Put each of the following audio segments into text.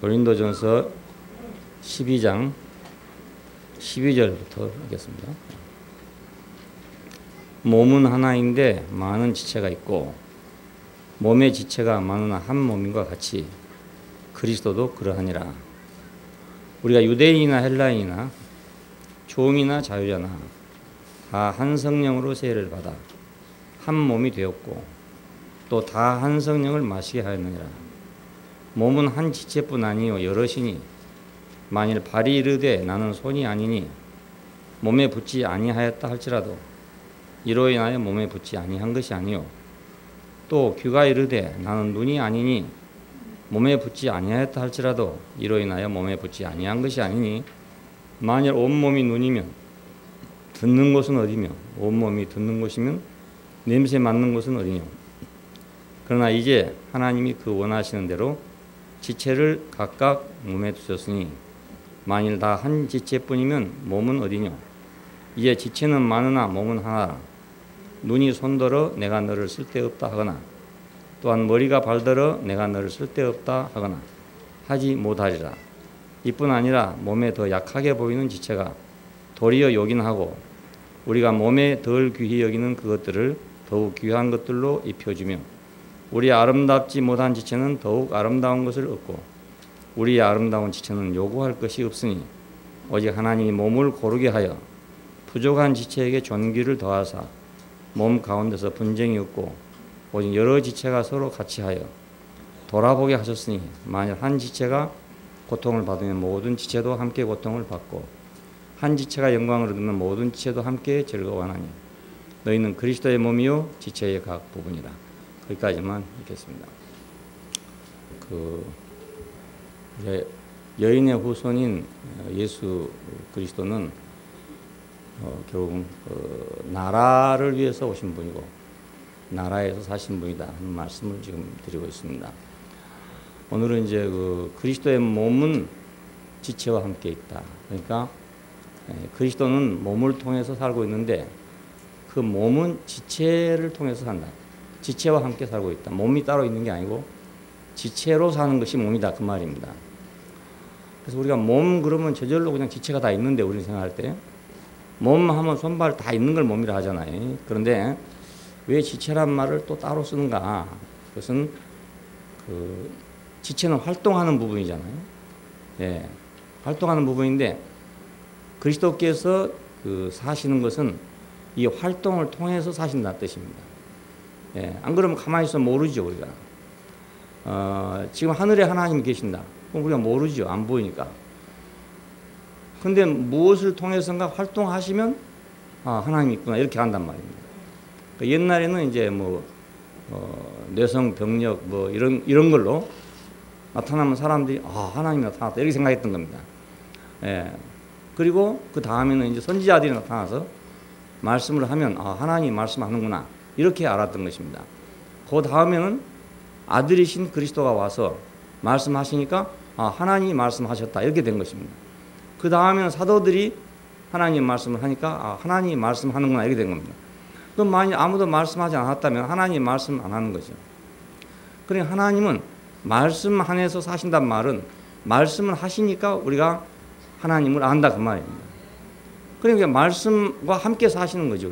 고린도전서 12장 12절부터 하겠습니다. 몸은 하나인데 많은 지체가 있고 몸의 지체가 많으나 한 몸인과 같이 그리스도도 그러하니라. 우리가 유대인이나 헬라인이나 종이나 자유자나 다 한 성령으로 세례를 받아 한 몸이 되었고 또 다 한 성령을 마시게 하였느니라. 몸은 한 지체뿐 아니요 여럿이니 만일 발이 이르되 나는 손이 아니니 몸에 붙지 아니하였다 할지라도 이로 인하여 몸에 붙지 아니한 것이 아니요 또 귀가 이르되 나는 눈이 아니니 몸에 붙지 아니하였다 할지라도 이로 인하여 몸에 붙지 아니한 것이 아니니 만일 온몸이 눈이면 듣는 곳은 어디며 온몸이 듣는 곳이면 냄새 맡는 곳은 어디뇨. 그러나 이제 하나님이 그 원하시는 대로 지체를 각각 몸에 두셨으니 만일 다 한 지체뿐이면 몸은 어디뇨. 이제 지체는 많으나 몸은 하나라. 눈이 손더러 내가 너를 쓸데없다 하거나 또한 머리가 발더러 내가 너를 쓸데없다 하거나 하지 못하리라. 이뿐 아니라 몸에 더 약하게 보이는 지체가 도리어 요긴하고 우리가 몸에 덜 귀히 여기는 그것들을 더욱 귀한 것들로 입혀주며 우리의 아름답지 못한 지체는 더욱 아름다운 것을 얻고 우리의 아름다운 지체는 요구할 것이 없으니 오직 하나님이 몸을 고르게 하여 부족한 지체에게 존귀를 더하사 몸 가운데서 분쟁이 없고 오직 여러 지체가 서로 같이 하여 돌아보게 하셨으니 만일 한 지체가 고통을 받으면 모든 지체도 함께 고통을 받고 한 지체가 영광을 얻으면 모든 지체도 함께 즐거워하나니 너희는 그리스도의 몸이요 지체의 각 부분이라. 거기까지만 읽겠습니다. 여인의 후손인 예수 그리스도는 결국은 나라를 위해서 오신 분이고 나라에서 사신 분이다 하는 말씀을 지금 드리고 있습니다. 오늘은 이제 그리스도의 몸은 지체와 함께 있다. 그러니까 그리스도는 몸을 통해서 살고 있는데 그 몸은 지체를 통해서 산다. 지체와 함께 살고 있다. 몸이 따로 있는 게 아니고 지체로 사는 것이 몸이다 그 말입니다. 그래서 우리가 몸 그러면 저절로 그냥 지체가 다 있는데 우리는 생각할 때 몸 하면 손발 다 있는 걸 몸이라 하잖아요. 그런데 왜 지체란 말을 또 따로 쓰는가? 그것은 지체는 활동하는 부분이잖아요. 예, 활동하는 부분인데 그리스도께서 사시는 것은 이 활동을 통해서 사신다는 뜻입니다. 예, 안 그러면 가만히 있으면 모르죠 우리가. 지금 하늘에 하나님이 계신다. 그럼 우리가 모르죠. 안 보이니까. 근데 무엇을 통해서인가 활동하시면 하나님이 있구나 이렇게 한단 말입니다. 그러니까 옛날에는 이제 뇌성 병력 이런 걸로 나타나면 사람들이 하나님이 나타났다 이렇게 생각했던 겁니다. 예. 그리고 그 다음에는 이제 선지자들이 나타나서 말씀을 하면 하나님이 말씀하는구나 이렇게 알았던 것입니다. 그 다음에는 아들이신 그리스도가 와서 말씀하시니까 하나님이 말씀하셨다 이렇게 된 것입니다. 그 다음에는 사도들이 하나님 말씀을 하니까 하나님이 말씀하는구나 이렇게 된 겁니다. 그럼 만약 아무도 말씀하지 않았다면 하나님이 말씀 안 하는 거죠. 그러니까 하나님은 말씀 안에서 사신단 말은 말씀을 하시니까 우리가 하나님을 안다 그 말입니다. 그러니까 말씀과 함께 사시는 거죠.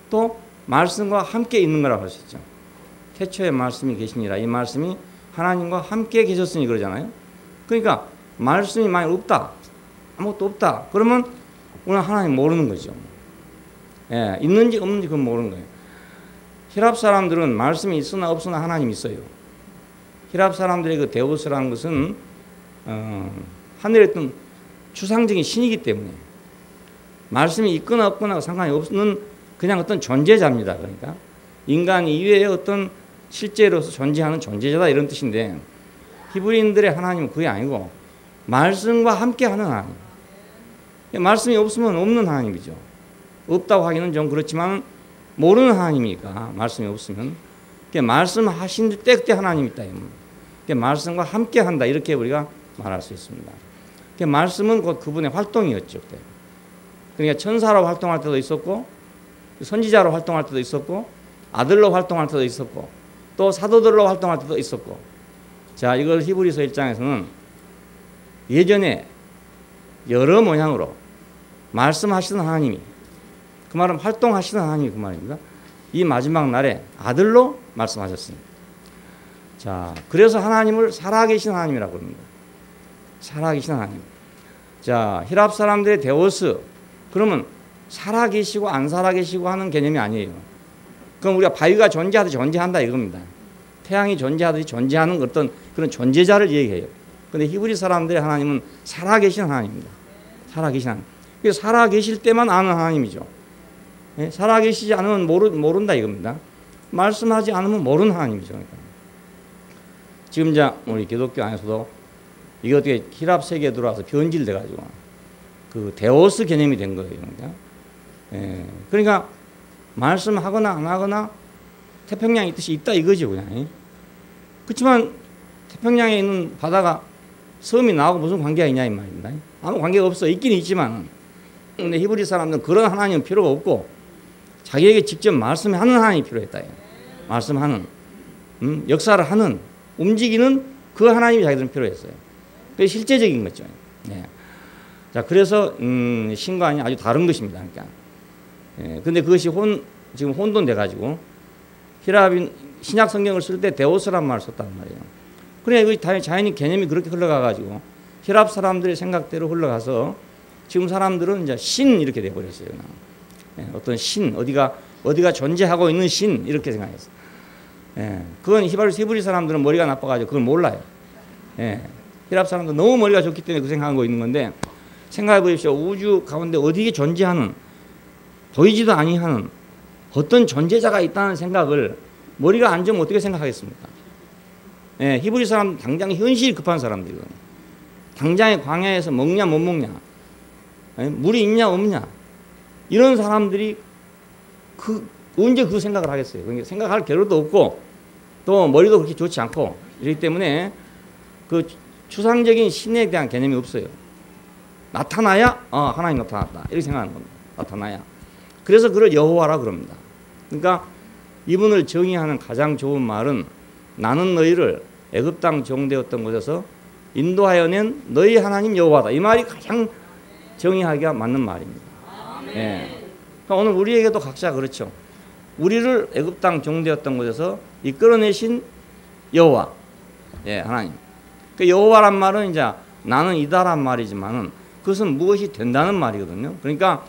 또 말씀과 함께 있는 거라고 할 수 있죠. 태초에 말씀이 계시니라. 이 말씀이 하나님과 함께 계셨으니 그러잖아요. 그러니까 말씀이 만약 없다, 아무것도 없다, 그러면 우리는 하나님 모르는 거죠. 예, 있는지 없는지 그건 모르는 거예요. 히랍 사람들은 말씀이 있으나 없으나 하나님이 있어요. 히랍 사람들의 그 데우스라는 것은 하늘에 있던 추상적인 신이기 때문에 말씀이 있거나 없거나 상관이 없는 그냥 어떤 존재자입니다. 그러니까 인간 이외의 어떤 실제로서 존재하는 존재자다 이런 뜻인데 히브리인들의 하나님은 그게 아니고 말씀과 함께하는 하나님. 말씀이 없으면 없는 하나님이죠. 없다고 하기는 좀 그렇지만 모르는 하나님이니까 말씀이 없으면 말씀하신 때 그때 하나님이 있다. 말씀과 함께한다 이렇게 우리가 말할 수 있습니다. 말씀은 곧 그분의 활동이었죠. 그러니까 천사로 활동할 때도 있었고 선지자로 활동할 때도 있었고 아들로 활동할 때도 있었고 또 사도들로 활동할 때도 있었고 자 이걸 히브리서 1장에서는 예전에 여러 모양으로 말씀하시던 하나님이, 그 말은 활동하시던 하나님이 그 말입니다. 이 마지막 날에 아들로 말씀하셨습니다. 자, 그래서 하나님을 살아계신 하나님이라고 합니다. 살아계신 하나님. 자, 히랍 사람들의 데오스, 그러면 살아계시고 안 살아계시고 하는 개념이 아니에요. 그럼 우리가 바위가 존재하듯이 존재한다 이겁니다. 태양이 존재하듯이 존재하는 어떤 그런 존재자를 얘기해요. 근데 히브리 사람들의 하나님은 살아계신 하나님입니다. 살아계신 하나님. 그래서 살아계실 때만 아는 하나님이죠. 예? 살아계시지 않으면 모른다 이겁니다. 말씀하지 않으면 모르는 하나님이죠. 그러니까. 지금 이제 우리 기독교 안에서도 이게 어떻게 히랍 세계에 들어와서 변질돼가지고 그 데오스 개념이 된 거예요. 그러니까. 예. 그러니까 말씀하거나 안 하거나 태평양이 뜻이 있다 이거죠, 그냥. 그렇지만 태평양에 있는 바다가 섬이 나하고 무슨 관계가 있냐 이 말입니다. 아무 관계가 없어. 있긴 있지만. 근데 히브리 사람들은 그런 하나님은 필요가 없고 자기에게 직접 말씀하는 하나님이 필요했다. 말씀하는, 역사를 하는, 움직이는 그 하나님이 자기들은 필요했어요. 그게 실제적인 거죠. 네. 자, 그래서 신과는 아주 다른 것입니다. 그러니까. 예, 근데 그것이 지금 혼돈돼 가지고 히랍인 신약 성경을 쓸 때 데오스란 말을 썼단 말이에요. 그래, 그 자연히 개념이 그렇게 흘러가 가지고 히랍 사람들의 생각대로 흘러가서 지금 사람들은 이제 신 이렇게 돼 버렸어요. 예, 어떤 신, 어디가 존재하고 있는 신 이렇게 생각했어요. 예, 그건 히브리 사람들은 머리가 나빠 가지고 그걸 몰라요. 예, 히랍 사람들 너무 머리가 좋기 때문에 그 생각하고 있는 건데, 생각해 보십시오. 우주 가운데 어디에 존재하는, 보이지도 아니하는 어떤 존재자가 있다는 생각을 머리가 안 좋으면 어떻게 생각하겠습니까? 예, 히브리 사람 당장 현실이 급한 사람들이거든요. 당장에 광야에서 먹냐 못 먹냐, 예, 물이 있냐 없냐, 이런 사람들이 언제 그 생각을 하겠어요? 그러니까 생각할 겨를도 없고 또 머리도 그렇게 좋지 않고 이렇기 때문에 그 추상적인 신에 대한 개념이 없어요. 나타나야 하나님 나타났다 이렇게 생각하는 겁니다. 나타나야. 그래서 그걸 여호와라 그럽니다. 그러니까 이분을 정의하는 가장 좋은 말은 나는 너희를 애굽 땅 종되었던 곳에서 인도하여 낸 너희 하나님 여호와다. 이 말이 가장 정의하기가 맞는 말입니다. 예. 그러니까 오늘 우리에게도 각자 그렇죠. 우리를 애굽 땅 종되었던 곳에서 이끌어내신 여호와, 예, 하나님. 그 여호와란 말은 이제 나는 이다란 말이지만은 그것은 무엇이 된다는 말이거든요. 그러니까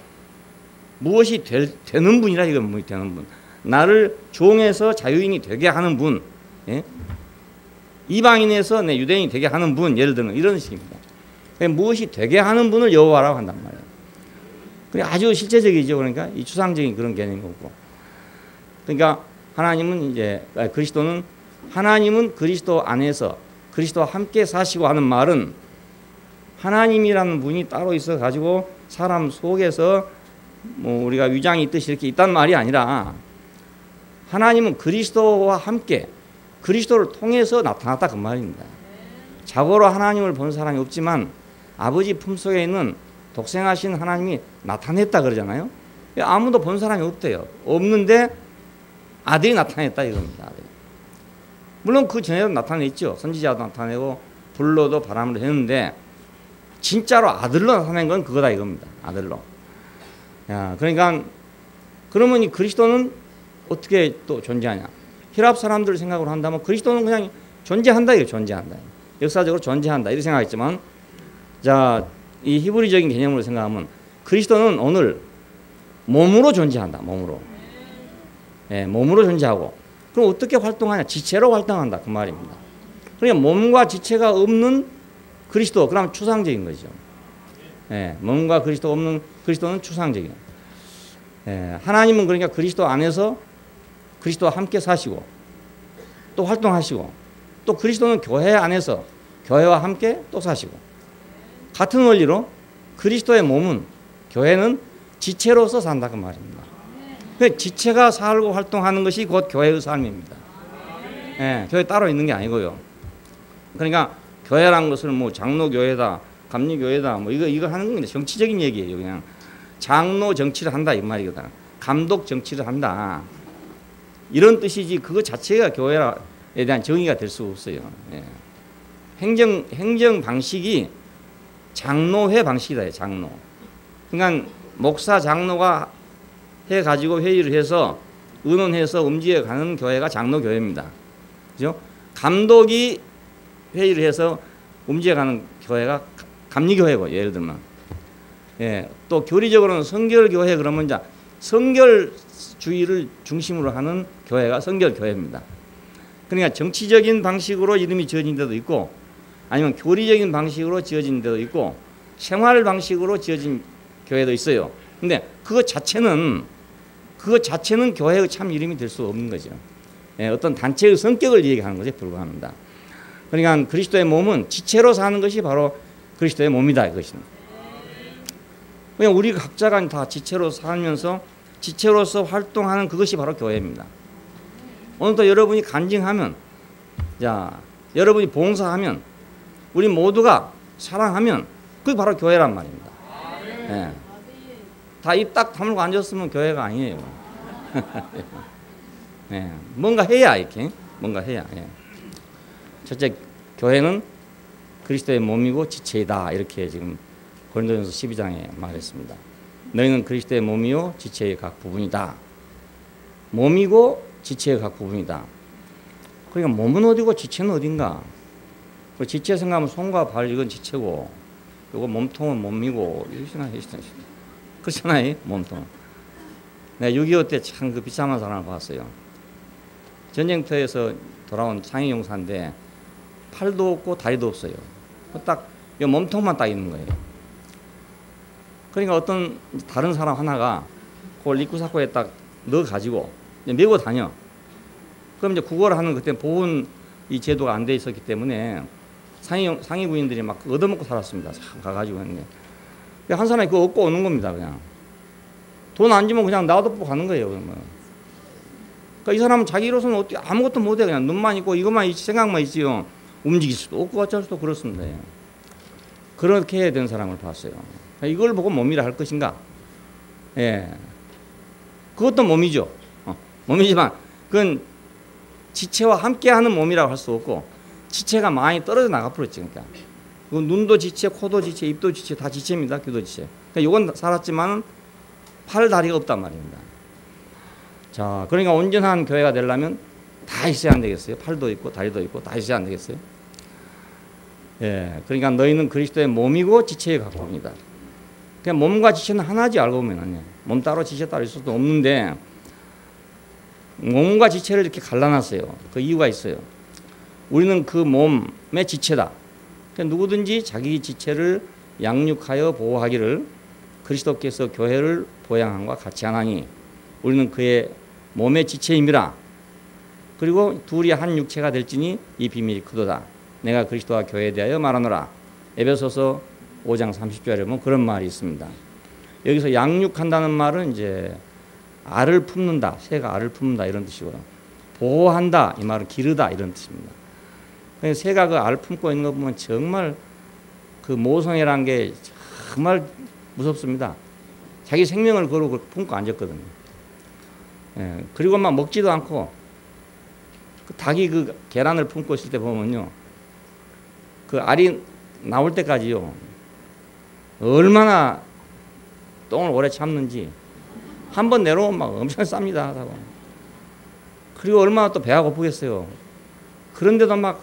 무엇이 되는 분이라 이건 무엇이 되는 분. 나를 종에서 자유인이 되게 하는 분, 예? 이방인에서 내 유대인이 되게 하는 분, 예를 들면 이런 식입니다. 무엇이 되게 하는 분을 여호와라고 한단 말이에요. 그게 아주 실제적이죠. 그러니까 이 추상적인 그런 개념이 없고. 그러니까 하나님은 이제 그리스도는 하나님은 그리스도 안에서 그리스도와 함께 사시고 하는 말은 하나님이라는 분이 따로 있어 가지고 사람 속에서 뭐 우리가 위장이 있듯이 이렇게 있단 말이 아니라 하나님은 그리스도와 함께 그리스도를 통해서 나타났다 그 말입니다. 자고로 하나님을 본 사람이 없지만 아버지 품속에 있는 독생하신 하나님이 나타냈다 그러잖아요. 아무도 본 사람이 없대요. 없는데 아들이 나타냈다 이겁니다. 아들이. 물론 그 전에도 나타냈죠. 선지자도 나타내고 불로도 바람으로 했는데 진짜로 아들로 나타낸 건 그거다 이겁니다. 아들로. 야, 그러니까 그러면 이 그리스도는 어떻게 또 존재하냐? 히랍 사람들 생각으로 한다면 그리스도는 그냥 존재한다 이거 존재한다. 역사적으로 존재한다 이렇게 생각했지만, 자, 이 히브리적인 개념으로 생각하면 그리스도는 오늘 몸으로 존재한다. 몸으로. 예, 몸으로 존재하고. 그럼 어떻게 활동하냐? 지체로 활동한다 그 말입니다. 그러니까 몸과 지체가 없는 그리스도, 그럼 추상적인 거죠. 예, 몸과 그리스도 없는 그리스도는 추상적이에요. 예, 하나님은 그러니까 그리스도 안에서 그리스도와 함께 사시고 또 활동하시고 또 그리스도는 교회 안에서 교회와 함께 또 사시고, 같은 원리로 그리스도의 몸은 교회는 지체로서 산다 그 말입니다. 그 지체가 살고 활동하는 것이 곧 교회의 삶입니다. 예, 교회 따로 있는 게 아니고요. 그러니까 교회라는 것을 뭐 장로교회다, 감리교회다, 뭐 이거 하는 건 정치적인 얘기예요. 그냥 장로 정치를 한다 이 말이거든. 감독 정치를 한다 이런 뜻이지 그거 자체가 교회에 대한 정의가 될 수 없어요. 예. 행정 방식이 장로회 방식이다. 장로. 그러니까 목사 장로가 해가지고 회의를 해서 의논해서 움직여가는 교회가 장로교회입니다. 그죠? 감독이 회의를 해서 움직여가는 교회가 감리교회고, 예를 들면. 예, 또 교리적으로는 성결교회 그러면 이제 성결주의를 중심으로 하는 교회가 성결교회입니다. 그러니까 정치적인 방식으로 이름이 지어진 데도 있고, 아니면 교리적인 방식으로 지어진 데도 있고, 생활 방식으로 지어진 교회도 있어요. 근데 그것 자체는 교회의 참 이름이 될 수 없는 거죠. 예, 어떤 단체의 성격을 얘기하는 것에 불과합니다. 그러니까 그리스도의 몸은 지체로 사는 것이 바로 그리스도의 몸이다, 이것은. 그냥 우리 각자가 다 지체로 살면서 지체로서 활동하는 그것이 바로 교회입니다. 오늘도 여러분이 간증하면, 자, 여러분이 봉사하면, 우리 모두가 사랑하면 그게 바로 교회란 말입니다. 예. 다 입 딱 다물고 앉았으면 교회가 아니에요. 예. 뭔가 해야, 이렇게 뭔가 해야. 예. 첫째, 교회는 그리스도의 몸이고 지체이다, 이렇게 지금 고린도전서 12장에 말했습니다. 너희는 그리스도의 몸이요 지체의 각 부분이다. 몸이고 지체의 각 부분이다. 그러니까 몸은 어디고 지체는 어딘가. 지체 생각하면 손과 발, 이건 지체고, 요거 몸통은 몸이고, 그렇잖아요, 몸통. 내가 6.25 때 참 그 비참한 사람을 봤어요. 전쟁터에서 돌아온 상해용사인데 팔도 없고 다리도 없어요. 딱 이 몸통만 딱 있는 거예요. 그러니까 어떤 다른 사람 하나가 그걸 입구사코에 딱 넣어가지고 메고 다녀. 그럼 이제 구걸을 하는 그때 보훈 이 제도가 안 돼 있었기 때문에 상위 군인들이 막 얻어먹고 살았습니다. 참 가가지고 했는데 한 사람이 그거 얻고 오는 겁니다. 그냥 돈 안 주면 그냥 놔두고 가는 거예요. 그러면. 그러니까 이 사람은 자기로서는 어떻게 아무것도 못해. 그냥 눈만 있고 이것만 있지, 생각만 있지요. 움직일 수도 없고 어쩔 수도 그렇습니다. 그렇게 해야 되는 사람을 봤어요. 이걸 보고 몸이라 할 것인가? 예, 그것도 몸이죠. 몸이지만 그건 지체와 함께하는 몸이라고 할 수 없고 지체가 많이 떨어져 나가버렸지. 그러니까 눈도 지체, 코도 지체, 입도 지체, 다 지체입니다. 귀도 지체. 그러니까 이건 살았지만 팔, 다리가 없단 말입니다. 자, 그러니까 온전한 교회가 되려면 다 있어야 안 되겠어요? 팔도 있고 다리도 있고 다 있어야 안 되겠어요? 예, 그러니까 너희는 그리스도의 몸이고 지체의 각 부분이다. 그냥 몸과 지체는 하나지, 알고 보면. 몸 따로 지체 따로 있을 수도 없는데 몸과 지체를 이렇게 갈라놨어요. 그 이유가 있어요. 우리는 그 몸의 지체다. 그러니까 누구든지 자기 지체를 양육하여 보호하기를 그리스도께서 교회를 보양함과 같이 하나니 우리는 그의 몸의 지체임이라. 그리고 둘이 한 육체가 될지니 이 비밀이 크도다. 내가 그리스도와 교회에 대하여 말하노라. 에베소서 5장 30절에 보면 그런 말이 있습니다. 여기서 양육한다는 말은 이제 알을 품는다, 새가 알을 품는다 이런 뜻이고요. 보호한다 이 말은 기르다 이런 뜻입니다. 새가 그 알 품고 있는 거 보면 정말 그 모성애라는 게 정말 무섭습니다. 자기 생명을 걸고 품고 앉았거든요. 예, 그리고 막 먹지도 않고 그 닭이 그 계란을 품고 있을 때 보면요, 그 알이 나올 때까지요 얼마나 똥을 오래 참는지. 한 번 내려오면 막 엄청 쌉니다. 그리고 얼마나 또 배가 고프겠어요. 그런데도 막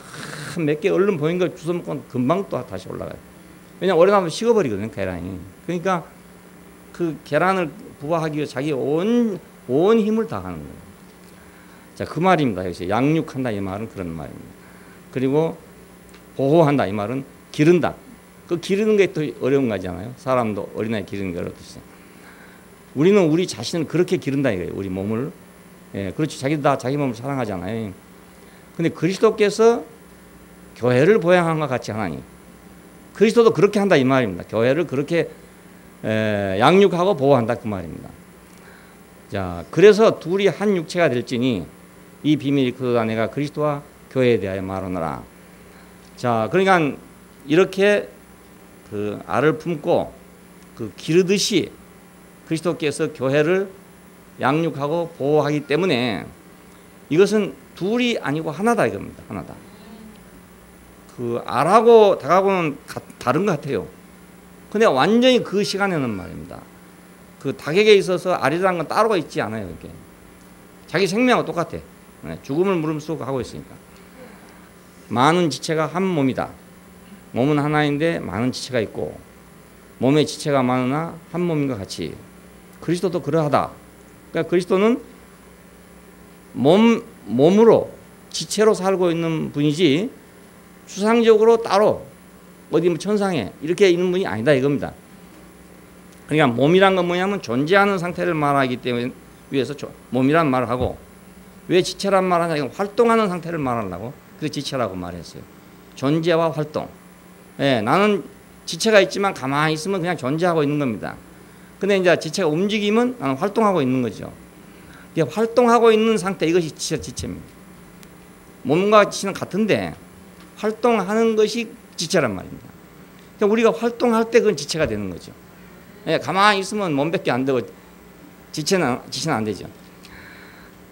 몇 개 얼른 보인 걸 주워 먹고 금방 또 다시 올라가요. 왜냐면 오래 나면 식어버리거든요, 계란이. 그러니까 그 계란을 부화하기 위해 자기 온 힘을 다 하는 거예요. 자, 그 말입니다. 여기서 양육한다 이 말은 그런 말입니다. 그리고 보호한다 이 말은 기른다. 그 기르는 게 또 어려운 거잖아요. 사람도 어린아이 기르는 게 어렵듯이. 우리는 우리 자신을 그렇게 기른다 이거예요. 우리 몸을. 예, 그렇지. 자기도 다 자기 몸을 사랑하잖아요. 근데 그리스도께서 교회를 보양함과 같이 하나니 그리스도도 그렇게 한다 이 말입니다. 교회를 그렇게 양육하고 보호한다 그 말입니다. 자, 그래서 둘이 한 육체가 될지니 이 비밀이 크도다. 내가 그리스도와 교회에 대하여 말하노라. 자, 그러니까 이렇게 그 알을 품고 그 기르듯이 그리스도께서 교회를 양육하고 보호하기 때문에 이것은 둘이 아니고 하나다 이겁니다. 하나다. 그 알하고 닭하고는 다른 것 같아요. 근데 완전히 그 시간에는 말입니다. 그 닭에게 있어서 아리라는 건 따로가 있지 않아요. 이게 자기 생명하고 똑같아. 죽음을 무릅쓰고 하고 있으니까. 많은 지체가 한 몸이다. 몸은 하나인데 많은 지체가 있고 몸의 지체가 많으나 한 몸인 것 같이 그리스도도 그러하다. 그러니까 그리스도는 몸으로 지체로 살고 있는 분이지 추상적으로 따로 어디 뭐 천상에 이렇게 있는 분이 아니다 이겁니다. 그러니까 몸이란 건 뭐냐면 존재하는 상태를 말하기 때문에 위해서 몸이란 말을 하고 왜 지체란 말을 하냐 이건 활동하는 상태를 말하려고 그래서 지체라고 말했어요. 존재와 활동. 예, 나는 지체가 있지만 가만히 있으면 그냥 존재하고 있는 겁니다. 근데 이제 지체가 움직이면 나는 활동하고 있는 거죠. 활동하고 있는 상태 이것이 지체입니다. 몸과 지체는 같은데 활동하는 것이 지체란 말입니다. 그러니까 우리가 활동할 때 그건 지체가 되는 거죠. 예, 가만히 있으면 몸밖에 안 되고 지체는 안 되죠.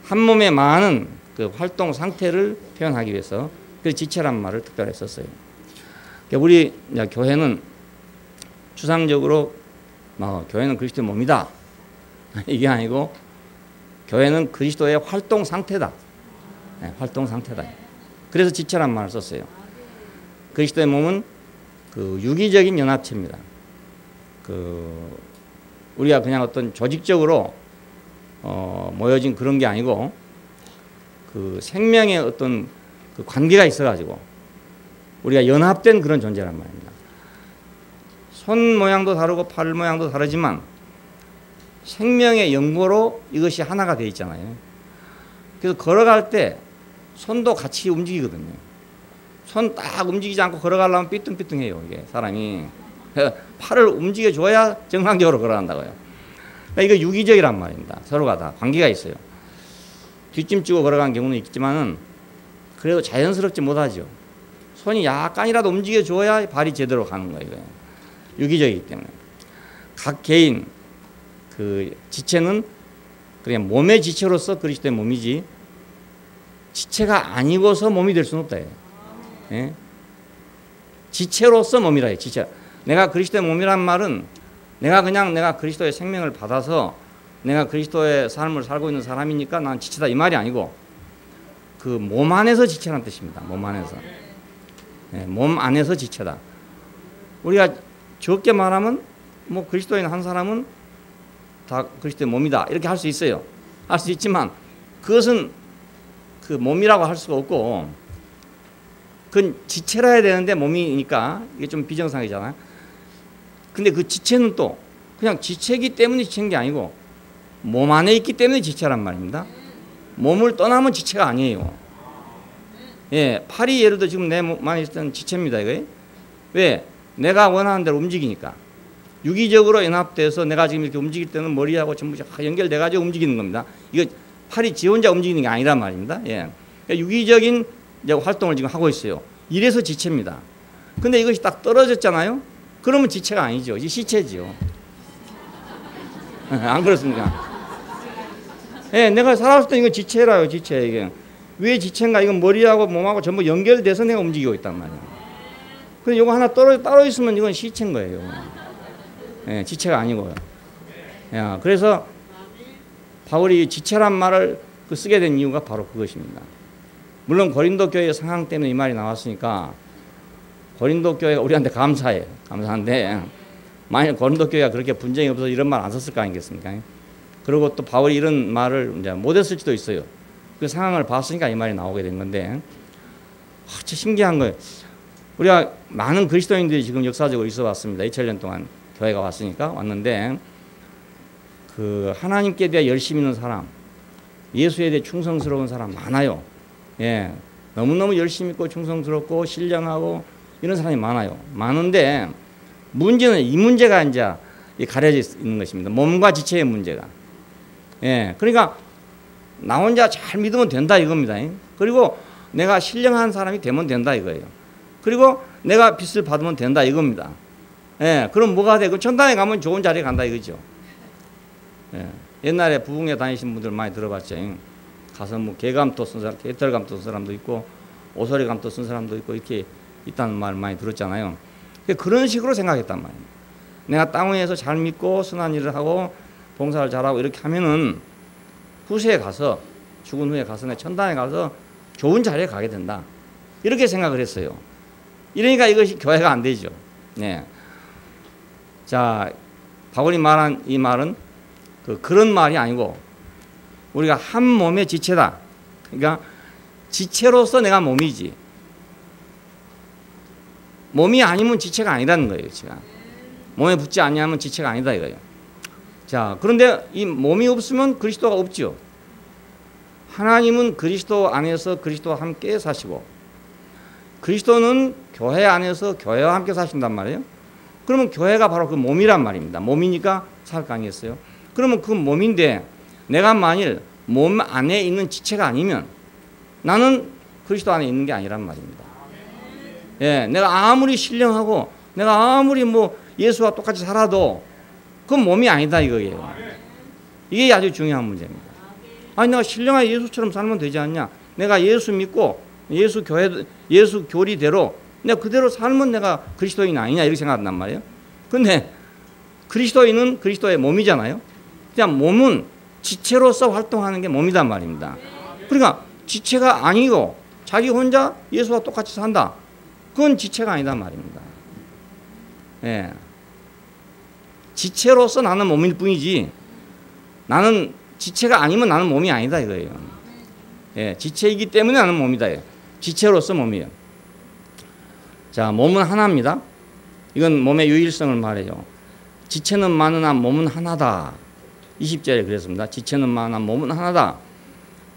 한 몸에 많은 그 활동 상태를 표현하기 위해서 그 지체란 말을 특별히 썼어요. 그러니까 우리 교회는 추상적으로 교회는 그리스도의 몸이다 이게 아니고 교회는 그리스도의 활동 상태다. 네, 활동 상태다. 그래서 지체란 말을 썼어요. 그리스도의 몸은 그 유기적인 연합체입니다. 그 우리가 그냥 어떤 조직적으로 모여진 그런 게 아니고 그 생명의 어떤 그 관계가 있어가지고 우리가 연합된 그런 존재란 말입니다. 손 모양도 다르고 팔 모양도 다르지만 생명의 연고로 이것이 하나가 되어 있잖아요. 그래서 걸어갈 때 손도 같이 움직이거든요. 손 딱 움직이지 않고 걸어가려면 삐뚤삐뚤해요. 이게 사람이 팔을 움직여줘야 정상적으로 걸어간다고요. 그러니까 이거 유기적이란 말입니다. 서로가 다 관계가 있어요. 뒷짐지고 걸어가는 경우는 있지만은 그래도 자연스럽지 못하죠. 손이 약간이라도 움직여줘야 발이 제대로 가는 거예요. 유기적이기 때문에 각 개인 그 지체는 그냥 몸의 지체로서 그리스도의 몸이지 지체가 아니고서 몸이 될 수는 없다. 예? 지체로서 몸이라 해요. 지체. 내가 그리스도의 몸이란 말은 내가 그리스도의 생명을 받아서 내가 그리스도의 삶을 살고 있는 사람이니까 난 지체다 이 말이 아니고 그 몸 안에서 지체라는 뜻입니다. 몸 안에서. 예, 몸 안에서 지체다. 우리가 적게 말하면 뭐 그리스도인 한 사람은 다 그리스도의 몸이다 이렇게 할 수 있어요. 할 수 있지만 그것은 그 몸이라고 할 수가 없고 그건 지체라 해야 되는데 몸이니까 이게 좀 비정상이잖아요. 근데 그 지체는 또 그냥 지체이기 때문에 지체인 게 아니고 몸 안에 있기 때문에 지체란 말입니다. 몸을 떠나면 지체가 아니에요. 예, 팔이 예를 들어 지금 내 몸 안에 있을 때는 지체입니다. 이거 왜? 내가 원하는 대로 움직이니까. 유기적으로 연합돼서 내가 지금 이렇게 움직일 때는 머리하고 전부 연결돼가지고 움직이는 겁니다. 이거 팔이 지 혼자 움직이는 게 아니란 말입니다. 예. 그러니까 유기적인 이제 활동을 지금 하고 있어요. 이래서 지체입니다. 근데 이것이 딱 떨어졌잖아요. 그러면 지체가 아니죠. 이제 시체지요. 안 그렇습니까? 예, 내가 살았을 때 이거 지체라요. 지체 이게. 왜 지체인가? 이건 머리하고 몸하고 전부 연결돼서 내가 움직이고 있단 말이에요. 근데 이거 하나 따로 있으면 이건 시체인 거예요. 예, 지체가 아니고요. 야, 그래서 바울이 지체란 말을 쓰게 된 이유가 바로 그것입니다. 물론 고린도 교회의 상황 때문에 이 말이 나왔으니까 고린도 교회가 우리한테 감사해요. 감사한데 만약 고린도 교회가 그렇게 분쟁이 없어서 이런 말 안 썼을 거 아니겠습니까? 그리고 또 바울이 이런 말을 이제 못했을 수도 있어요. 그 상황을 봤으니까 이 말이 나오게 된 건데 참 신기한 거예요. 우리가 많은 그리스도인들이 지금 역사적으로 있어 왔습니다. 2000년 동안 교회가 왔는데 그 하나님께 대해 열심히 있는 사람, 예수에 대해 충성스러운 사람 많아요. 예, 너무너무 열심히 있고 충성스럽고 신령하고 이런 사람이 많아요. 많은데 문제는 이 문제가 이제 가려져 있는 것입니다. 몸과 지체의 문제가. 예, 그러니까 나 혼자 잘 믿으면 된다 이겁니다. 그리고 내가 신령한 사람이 되면 된다 이거예요. 그리고 내가 빚을 받으면 된다 이겁니다. 예, 그럼 뭐가 돼? 그 천당에 가면 좋은 자리에 간다 이거죠. 예, 옛날에 부흥회 다니신 분들 많이 들어봤죠. 가서 뭐 개감토 쓴 사람, 개털감토 쓴 사람도 있고 오소리감토 쓴 사람도 있고 이렇게 있다는 말 많이 들었잖아요. 그런 식으로 생각했단 말이에요. 내가 땅 위에서 잘 믿고 선한 일을 하고 봉사를 잘하고 이렇게 하면은 후세에 가서 죽은 후에 가서 내 천당에 가서 좋은 자리에 가게 된다. 이렇게 생각을 했어요. 이러니까 이것이 교회가 안 되죠. 네. 자, 바울이 말한 이 말은 그런 말이 아니고 우리가 한 몸의 지체다. 그러니까 지체로서 내가 몸이지. 몸이 아니면 지체가 아니라는 거예요. 지체가. 몸에 붙지 않냐면 지체가 아니다 이거예요. 자, 그런데 이 몸이 없으면 그리스도가 없죠. 하나님은 그리스도 안에서 그리스도와 함께 사시고 그리스도는 교회 안에서 교회와 함께 사신단 말이에요. 그러면 교회가 바로 그 몸이란 말입니다. 몸이니까 살 거 아니겠어요? 그러면 그 몸인데 내가 만일 몸 안에 있는 지체가 아니면 나는 그리스도 안에 있는 게 아니란 말입니다. 예, 내가 아무리 신령하고 내가 아무리 뭐 예수와 똑같이 살아도 그건 몸이 아니다 이거예요. 이게 아주 중요한 문제입니다. 아니 내가 신령한 예수처럼 살면 되지 않냐? 내가 예수 믿고 예수 교리대로 내가 그대로 살면 내가 그리스도인 아니냐 이렇게 생각한단 말이에요. 근데 그리스도인은 그리스도의 몸이잖아요. 그냥 몸은 지체로서 활동하는 게 몸이단 말입니다. 그러니까 지체가 아니고 자기 혼자 예수와 똑같이 산다. 그건 지체가 아니단 말입니다. 예. 지체로서 나는 몸일 뿐이지 나는 지체가 아니면 나는 몸이 아니다 이거예요. 예, 지체이기 때문에 나는 몸이다. 지체로서 몸이에요. 자, 몸은 하나입니다. 이건 몸의 유일성을 말해요. 지체는 많으나 몸은 하나다. 20절에 그랬습니다. 지체는 많으나 몸은 하나다.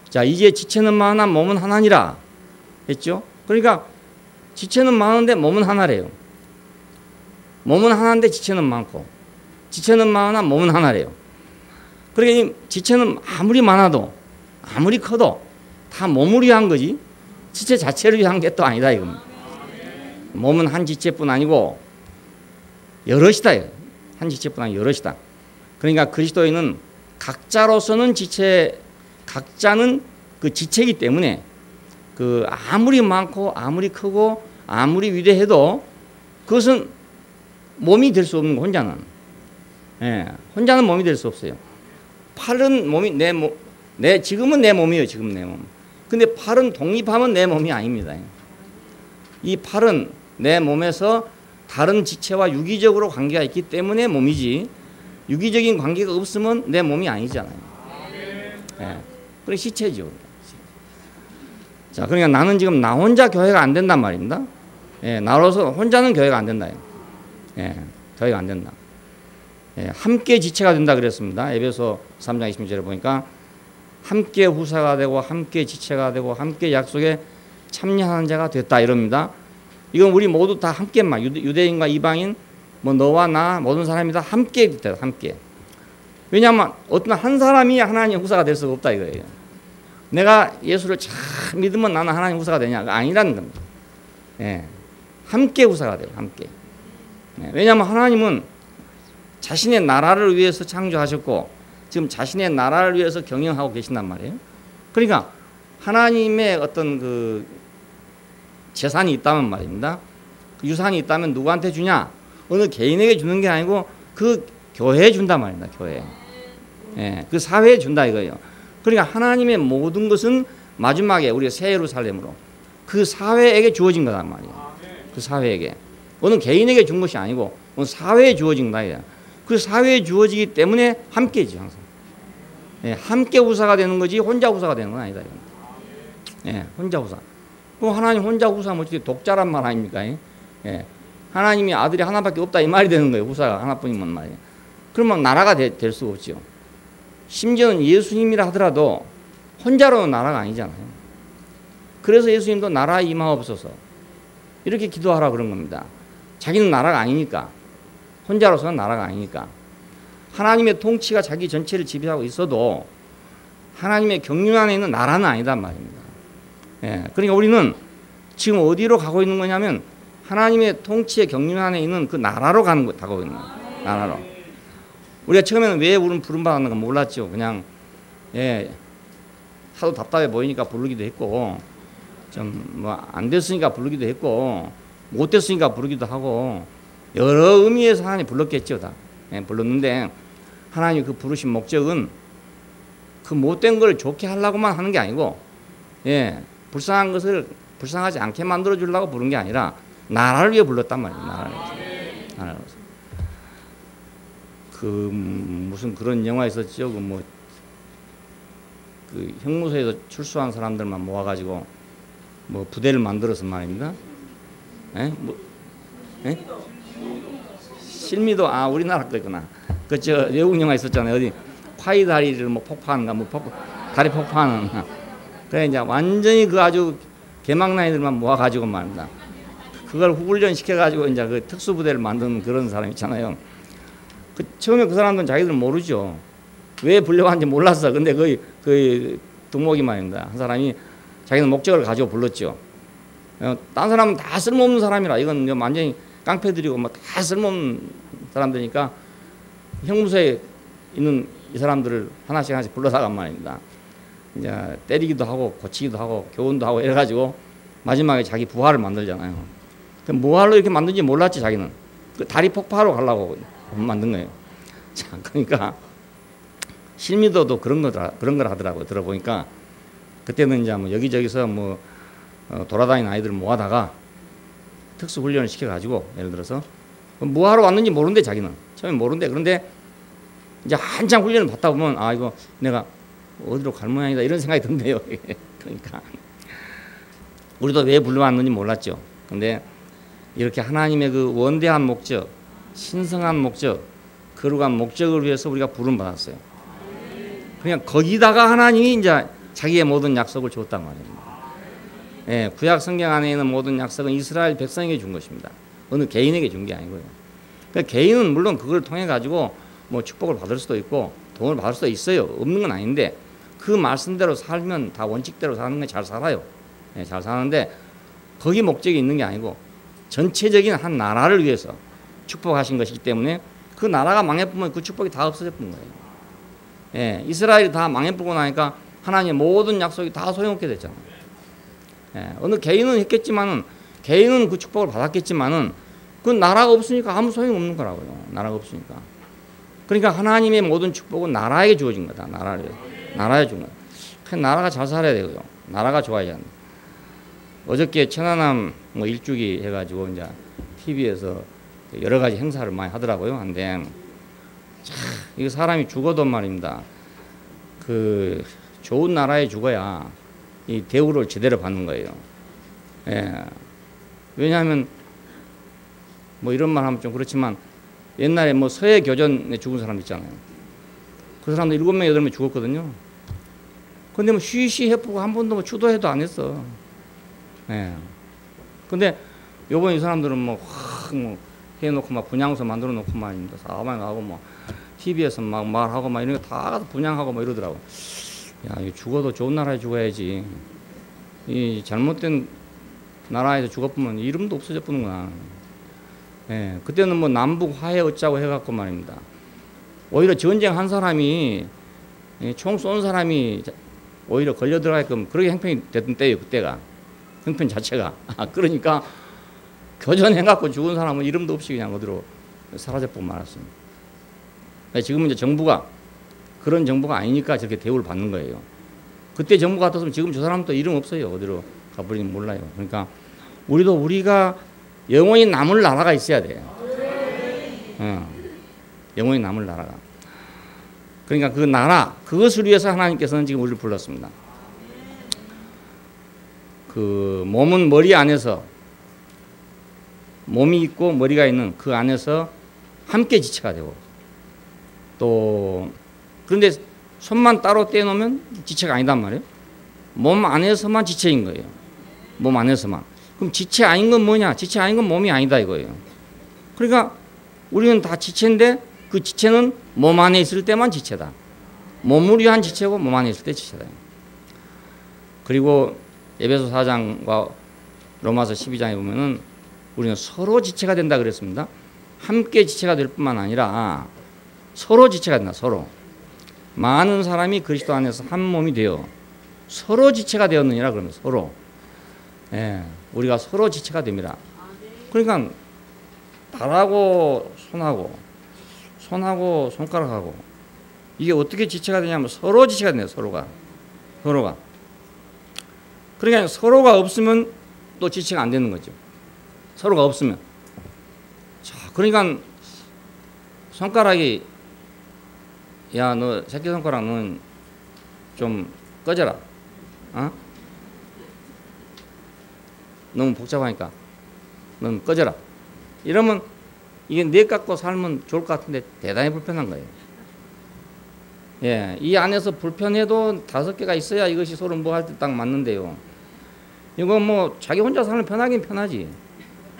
자, 이제 지체는 많으나 몸은 하나니라 했죠. 그러니까 지체는 많은데 몸은 하나래요. 몸은 하나인데 지체는 많고 지체는 많으나 몸은 하나래요. 그러니까 이 지체는 아무리 많아도 아무리 커도 다 몸을 위한 거지 지체 자체를 위한 게 또 아니다 이겁니다. 몸은 한 지체뿐 아니고 여럿이다. 한 지체뿐 아니고 여럿이다. 그러니까 그리스도인은 각자로서는 각자는 그 지체이기 때문에 그 아무리 많고 아무리 크고 아무리 위대해도 그것은 몸이 될 수 없는 거 혼자는. 예, 혼자는 몸이 될 수 없어요. 팔은 몸이 지금은 내 몸이에요. 지금 내 몸. 근데 팔은 독립하면 내 몸이 아닙니다. 이 팔은 내 몸에서 다른 지체와 유기적으로 관계가 있기 때문에 몸이지 유기적인 관계가 없으면 내 몸이 아니잖아요. 예, 그래 시체죠. 자, 그러니까 나는 지금 나 혼자 교회가 안 된단 말입니다. 예, 나로서 혼자는 교회가 안 된다. 예, 교회가 안 된다. 예, 함께 지체가 된다 그랬습니다. 에베소 3장 26절에 보니까 함께 후사가 되고 함께 지체가 되고 함께 약속에 참여하는 자가 됐다 이럽니다. 이건 우리 모두 다 함께만 유대인과 이방인 뭐 너와 나 모든 사람이 다 함께 됐다. 함께. 왜냐하면 어떤 한 사람이 하나님 후사가 될 수가 없다 이거예요. 내가 예수를 잘 믿으면 나는 하나님 후사가 되냐? 아니라는 겁니다. 예, 함께 후사가 돼요. 함께. 예, 왜냐하면 하나님은 자신의 나라를 위해서 창조하셨고 지금 자신의 나라를 위해서 경영하고 계신단 말이에요. 그러니까 하나님의 어떤 그 재산이 있다면 말입니다. 그 유산이 있다면 누구한테 주냐? 어느 개인에게 주는 게 아니고 그 교회에 준단 말입니다. 교회. 예, 그 사회에 준다 이거예요. 그러니까 하나님의 모든 것은 마지막에 우리가 새 예루살렘으로 그 사회에게 주어진 거란 말이에요. 그 사회에게. 어느 개인에게 준 것이 아니고 어느 사회에 주어진 거다. 그 사회에 주어지기 때문에 함께지 항상. 예, 함께 후사가 되는 거지 혼자 후사가 되는 건 아니다. 예, 혼자 후사. 그럼 하나님 혼자 후사하면 어떻게 독자란 말 아닙니까? 예, 하나님이 아들이 하나밖에 없다 이 말이 되는 거예요. 후사가 하나뿐이면 말이에요. 그러면 나라가 될 수가 없죠. 심지어는 예수님이라 하더라도 혼자로는 나라가 아니잖아요. 그래서 예수님도 나라 임하옵소서 이렇게 기도하라 그런 겁니다. 자기는 나라가 아니니까. 혼자로서는 나라가 아니니까. 하나님의 통치가 자기 전체를 지배하고 있어도 하나님의 경륜 안에 있는 나라는 아니단 말입니다. 예, 그러니까 우리는 지금 어디로 가고 있는 거냐면 하나님의 통치의 경륜 안에 있는 그 나라로 가고 있는 거예요. 나라로. 우리가 처음에는 왜 우리는 부름받았는가 몰랐죠. 그냥 예, 하도 답답해 보이니까 부르기도 했고 좀 뭐 안 됐으니까 부르기도 했고 못 됐으니까 부르기도 하고 여러 의미에서 하나님 불렀겠죠. 다 불렀는데 하나님 그 부르신 목적은 그 못된 걸 좋게 하려고만 하는 게 아니고 불쌍한 것을 불쌍하지 않게 만들어 주려고 부른 게 아니라 나라를 위해 불렀단 말이에요. 나라를 위해서. 그 무슨 그런 영화 있었죠. 그 형무소에서 출소한 사람들만 모아가지고 부대를 만들어서 말입니다. 실미도 우리나라 거구나. 저 외국 영화 있었잖아요. 어디 파이 다리를 폭파하는가 다리 폭파하는. 그래 이제 완전히 그 아주 개망나이들만 모아가지고 말입니다. 그걸 훈련 시켜가지고 이제 그 특수부대를 만드는 그런 사람 있잖아요. 처음에 그 사람들은 자기들은 모르죠. 왜 불려왔는지 몰랐어. 근데 그 덕목이 말입니다. 한 사람이 자기는 목적을 가지고 불렀죠. 딴 사람은 다 쓸모없는 사람이라 이건 완전히 깡패들이고 다 쓸모없는 사람들이니까 형무소에 있는 이 사람들을 하나씩 불러다간 말입니다. 이제 때리기도 하고 고치기도 하고 교훈도 하고 이래가지고 마지막에 자기 부하를 만들잖아요. 뭐하러 이렇게 만든지 몰랐지 자기는. 그 다리 폭파하러 가려고 만든 거예요. 자, 그러니까 실미도도 그런 걸 하더라고요. 들어보니까 그때는 이제 여기저기서 돌아다니는 아이들을 모아다가 특수 훈련을 시켜가지고 예를 들어서 뭐하러 왔는지 모른대 자기는. 처음에 모른대. 그런데 이제 한참 훈련을 받다 보면 이거 내가 어디로 갈 모양이다 이런 생각이 든대요. 그러니까 우리도 왜 불러왔는지 몰랐죠. 근데 이렇게 하나님의 그 원대한 목적, 신성한 목적, 거룩한 목적을 위해서 우리가 부름받았어요. 그냥 거기다가 하나님이 이제 자기의 모든 약속을 줬단 말입니다. 구약 성경 안에 있는 모든 약속은 이스라엘 백성에게 준 것입니다. 어느 개인에게 준 게 아니고요. 그러니까 개인은 물론 그걸 통해 가지고 축복을 받을 수도 있고 도움을 받을 수도 있어요. 없는 건 아닌데 그 말씀대로 살면 다 원칙대로 사는 게 잘 살아요. 잘 사는데 거기 목적이 있는 게 아니고 전체적인 한 나라를 위해서 축복하신 것이기 때문에 그 나라가 망해보면 그 축복이 다 없어져 버린 거예요. 이스라엘이 다 망해보고 나니까 하나님의 모든 약속이 다 소용없게 됐잖아요. 어느 개인은 했겠지만은 개인은 그 축복을 받았겠지만은 그 나라가 없으니까 아무 소용 없는 거라고요. 나라가 없으니까. 그러니까 하나님의 모든 축복은 나라에게 주어진 거다. 나라에 준 거다. 그 나라가 잘 살아야 되고요. 나라가 좋아야 한다. 어저께 천안함 일주기 해가지고 이제 TV에서 여러 가지 행사를 많이 하더라고요. 근데 이거 사람이 죽어도 말입니다. 그 좋은 나라에 죽어야 이 대우를 제대로 받는 거예요. 왜냐하면 이런 말 하면 좀 그렇지만 옛날에 서해 교전에 죽은 사람 있잖아요. 그 사람들 7명, 8명 죽었거든요. 근데 쉬쉬 해보고 한 번도 추도해도 안 했어. 근데 요번 이 사람들은 해놓고 분향소 만들어 놓고 말입니다. 사망 하고 TV에서 말하고 이런 거 다 가서 분양하고 이러더라고. 야, 이거 죽어도 좋은 나라에 죽어야지. 이 잘못된 나라에서 죽어보면 이름도 없어져 버는구나. 그때는 남북 화해 어쩌고 해갖고 말입니다. 오히려 전쟁 한 사람이 총 쏜 사람이 오히려 걸려 들어가게끔 그렇게 형편이 됐던 때예요. 그때가 형편 자체가. 그러니까 교전해갖고 죽은 사람은 이름도 없이 그냥 어디로 사라져버리고 말았습니다. 지금은 이제 정부가 그런 정부가 아니니까 저렇게 대우를 받는 거예요. 그때 정부 같았으면 지금 저 사람도 이름 없어요. 어디로 가버리는지 몰라요. 그러니까 우리가 영원히 남을 나라가 있어야 돼요. 영원히 남을 나라가. 그러니까 그 나라, 그것을 위해서 하나님께서는 지금 우리를 불렀습니다. 그 몸은 머리 안에서, 몸이 있고 머리가 있는 그 안에서 함께 지체가 되고, 또 그런데 손만 따로 떼놓으면 지체가 아니단 말이에요. 몸 안에서만 지체인 거예요. 몸 안에서만. 그럼 지체 아닌 건 뭐냐? 지체 아닌 건 몸이 아니다 이거예요. 그러니까 우리는 다 지체인데 그 지체는 몸 안에 있을 때만 지체다. 몸을 위한 지체고 몸 안에 있을 때 지체다. 그리고 에베소 4장과 로마서 12장에 보면은 우리는 서로 지체가 된다 그랬습니다. 함께 지체가 될 뿐만 아니라 서로 지체가 된다. 서로. 많은 사람이 그리스도 안에서 한 몸이 되어 서로 지체가 되었느니라 그러면 서로. 우리가 서로 지체가 됩니다. 그러니까 발하고 손하고 손가락하고 이게 어떻게 지체가 되냐면 서로 지체가 되네요. 서로가. 그러니까 서로가 없으면 또 지체가 안 되는 거죠. 서로가 없으면. 자, 그러니까 손가락이 야, 너 새끼손가락 넌 좀 꺼져라. 어? 너무 복잡하니까 넌 꺼져라. 이러면 이게 내 갖고 살면 좋을 것 같은데 대단히 불편한 거예요. 예, 이 안에서 불편해도 5개가 있어야 이것이 서로 뭐 할 때 딱 맞는데요. 이거 뭐 자기 혼자 살면 편하긴 편하지.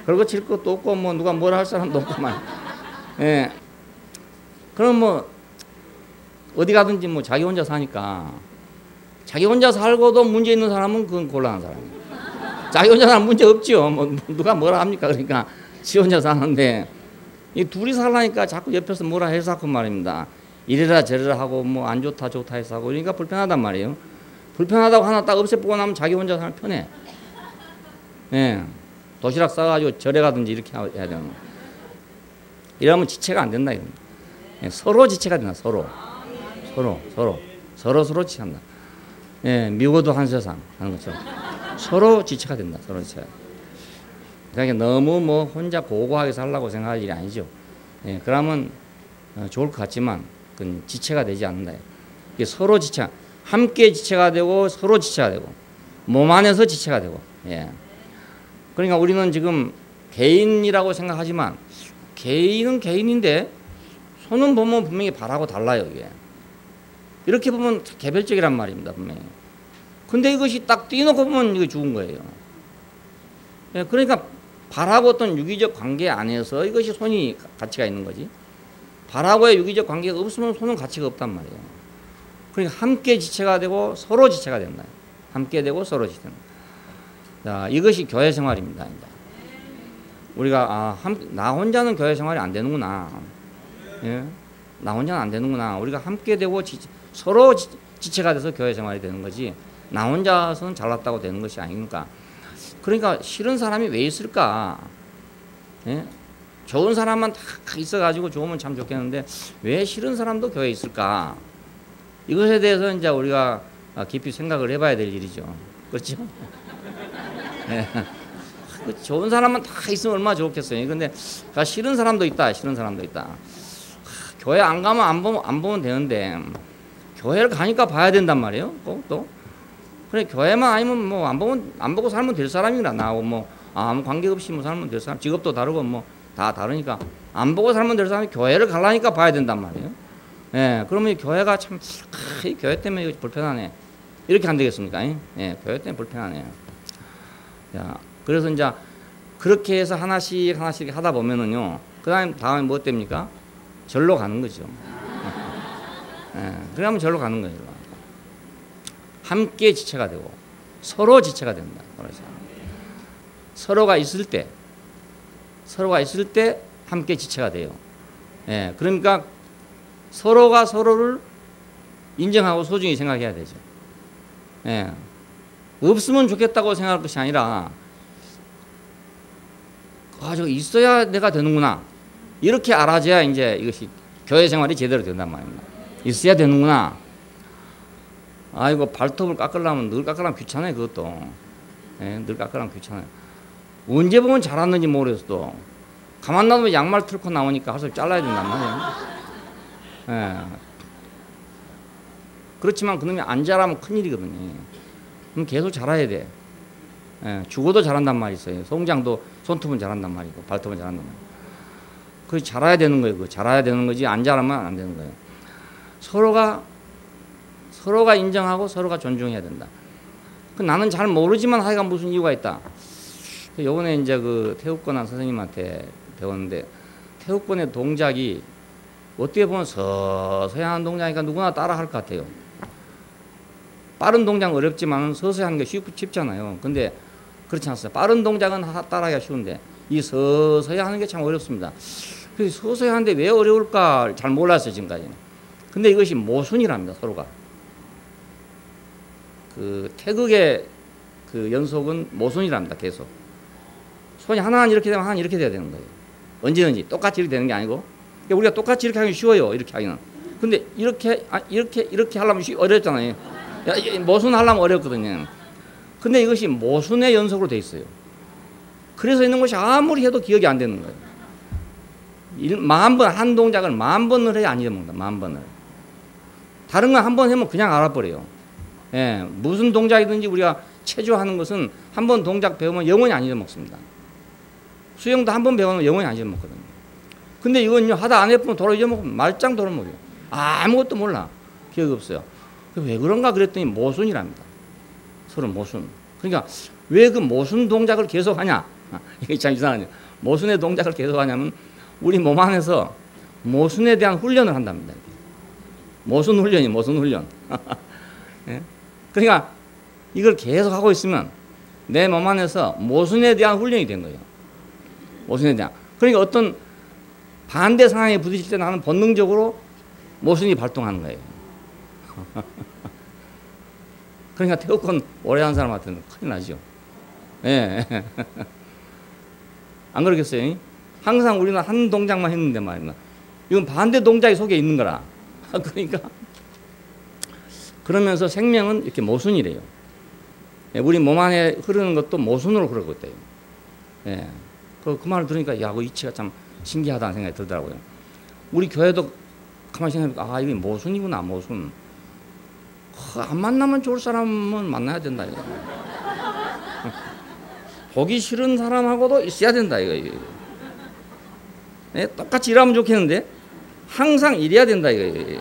걸거칠 것도 없고 뭐 누가 뭐라 할 사람도 없고만. 예. 그럼 뭐 어디 가든지 뭐 자기 혼자 사니까 자기 혼자 살고도 문제 있는 사람은 그건 곤란한 사람이에요. 자기 혼자 사는 문제 없지요. 뭐 누가 뭐라 합니까? 그러니까 지 혼자 사는데 이 둘이 살라니까 자꾸 옆에서 뭐라 해서 하고 말입니다. 이래라 저래라 하고 뭐 안 좋다 좋다 해서 하고 그러니까 불편하단 말이에요. 불편하다고 하나 딱 없애보고 나면 자기 혼자 살면 편해. 예. 도시락 싸가지고 절에 가든지 이렇게 해야 되는 거. 이러면 지체가 안 된다 이겁니다. 예. 서로 지체가 된다. 서로 지체한다. 예. 미워도 한 세상 하는 것처럼 서로 지체가 된다. 서로 지체가. 그러니까 너무 뭐 혼자 고고하게 살라고 생각할 일이 아니죠. 예. 그러면 좋을 것 같지만 그건 지체가 되지 않는다. 이게 서로 지체, 함께 지체가 되고 서로 지체가 되고 몸 안에서 지체가 되고. 예. 그러니까 우리는 지금 개인이라고 생각하지만 개인은 개인인데 손은 보면 분명히 발하고 달라요. 이게. 이렇게 보면 개별적이란 말입니다. 분명히. 근데 이것이 딱 띄놓고 보면 이게 죽은 거예요. 예. 그러니까 발하고 어떤 유기적 관계 안에서 이것이 손이 가치가 있는 거지. 발하고의 유기적 관계가 없으면 손은 가치가 없단 말이에요. 그러니까 함께 지체가 되고 서로 지체가 된다. 함께 되고 서로 지체가 된다. 자, 이것이 교회 생활입니다. 우리가 나 혼자는 교회 생활이 안 되는구나. 예? 나 혼자는 안 되는구나. 우리가 함께 되고 서로 지체가 돼서 교회 생활이 되는 거지. 나 혼자서는 잘났다고 되는 것이 아니니까. 그러니까 싫은 사람이 왜 있을까? 예? 좋은 사람만 다 있어가지고 좋으면 참 좋겠는데 왜 싫은 사람도 교회에 있을까? 이것에 대해서 이제 우리가 깊이 생각을 해봐야 될 일이죠. 그렇죠? 네. 좋은 사람만 다 있으면 얼마나 좋겠어요. 근데 싫은 사람도 있다. 교회 안 가면 안 보면 되는데 교회를 가니까 봐야 된단 말이에요. 또 그래 교회만 아니면 뭐 안 보고 살면 될 사람이라 나하고 뭐 아무 관계 없이 뭐 살면 될 사람, 직업도 다르고 뭐 다 다르니까 안 보고 살면 될 사람이 교회를 가려니까 봐야 된단 말이에요. 예, 그러면 교회가 참 이 교회 때문에 불편하네. 이렇게 안 되겠습니까? 예, 교회 때문에 불편하네요. 자, 그래서 이제 그렇게 해서 하나씩 하다 보면은요, 다음에 뭐 됩니까? 절로 가는 거죠. 예, 그러면 절로 가는 거예요. 함께 지체가 되고 서로 지체가 된다. 서로가 있을 때 함께 지체가 돼요. 예, 그러니까 서로가 서로를 인정하고 소중히 생각해야 되죠. 예, 없으면 좋겠다고 생각할 것이 아니라 저거 있어야 내가 되는구나. 이렇게 알아줘야 이제 이것이 교회 생활이 제대로 된단 말입니다. 있어야 되는구나. 이거 발톱을 깎으려면 늘 깎으려면 귀찮아요. 그것도. 예, 늘 깎으려면 귀찮아요. 언제 보면 자랐는지 모르겠어도 가만 놔두면 양말 털고 나오니까 하루 잘라야 된단 말이에요. 예. 그렇지만 그놈이 안 자라면 큰일이거든요. 그럼 계속 자라야 돼. 예, 죽어도 자란단 말이 있어요. 송장도 손톱은 자란단 말이고 발톱은 자란단 말이고. 그게 자라야 되는 거예요. 그거 자라야 되는 거지 안 자라면 안 되는 거예요. 서로가 인정하고 서로가 존중해야 된다. 나는 잘 모르지만 하여간 무슨 이유가 있다. 요번에 이제 그 태국권한 선생님한테 배웠는데 태국권의 동작이 어떻게 보면 서서히 하는 동작이니까 누구나 따라 할 것 같아요. 빠른 동작은 어렵지만 서서히 하는 게 쉽잖아요. 근데 그렇지 않습니다. 빠른 동작은 따라하기가 쉬운데 이 서서히 하는 게 참 어렵습니다. 그래서 서서히 하는데 왜 어려울까 잘 몰랐어요, 지금까지는. 근데 이것이 모순이랍니다, 서로가. 그 태극의 그 연속은 모순이랍니다, 계속. 손이 하나는 이렇게 되면 하나는 이렇게 돼야 되는 거예요. 언제든지 똑같이 이렇게 되는 게 아니고, 그러니까 우리가 똑같이 이렇게 하기 쉬워요. 이렇게 하기는. 근데 이렇게 하려면 어렵잖아요. 모순 하려면 어렵거든요. 근데 이것이 모순의 연속으로 돼 있어요. 그래서 있는 것이 아무리 해도 기억이 안 되는 거예요. 10,000번 한 동작을 10,000번을 해야 안 잊어먹는다. 10,000번을. 다른 건 한 번 하면 그냥 알아버려요. 예, 무슨 동작이든지 우리가 체조하는 것은 한 번 동작 배우면 영원히 안 잊어먹습니다. 수영도 한 번 배우면 영원히 안 잊어먹거든요. 근데 이건요, 하다 안 해보면 도로 잊어먹으면 말짱 도로먹어요. 아무것도 몰라. 기억이 없어요. 왜 그런가 그랬더니 모순이랍니다. 서로 모순. 그러니까 왜 그 모순 동작을 계속 하냐? 이게 참 이상하죠. 모순의 동작을 계속 하냐면 우리 몸 안에서 모순에 대한 훈련을 한답니다. 모순 훈련이 모순 훈련. 예? 그러니까 이걸 계속 하고 있으면 내 몸 안에서 모순에 대한 훈련이 된 거예요. 모순에 대한. 그러니까 어떤 반대 상황에 부딪힐 때 나는 본능적으로 모순이 발동하는 거예요. 그러니까 태국권 오래 한 사람한테는 큰일 나죠. 예. 안 그러겠어요? 항상 우리는 한 동작만 했는데 말입니다. 이건 반대 동작이 속에 있는 거라. 그러니까 그러면서 생명은 이렇게 모순이래요. 예, 우리 몸 안에 흐르는 것도 모순으로 흐르거든요. 예. 그 말을 들으니까 야, 그 이치가 참 신기하다는 생각이 들더라고요. 우리 교회도 가만히 생각해보니까 아, 이게 모순이구나, 모순. 안 만나면 좋을 사람은 만나야 된다, 이거. 보기 싫은 사람하고도 있어야 된다, 이거. 예? 똑같이 일하면 좋겠는데 항상 이래야 된다, 이거.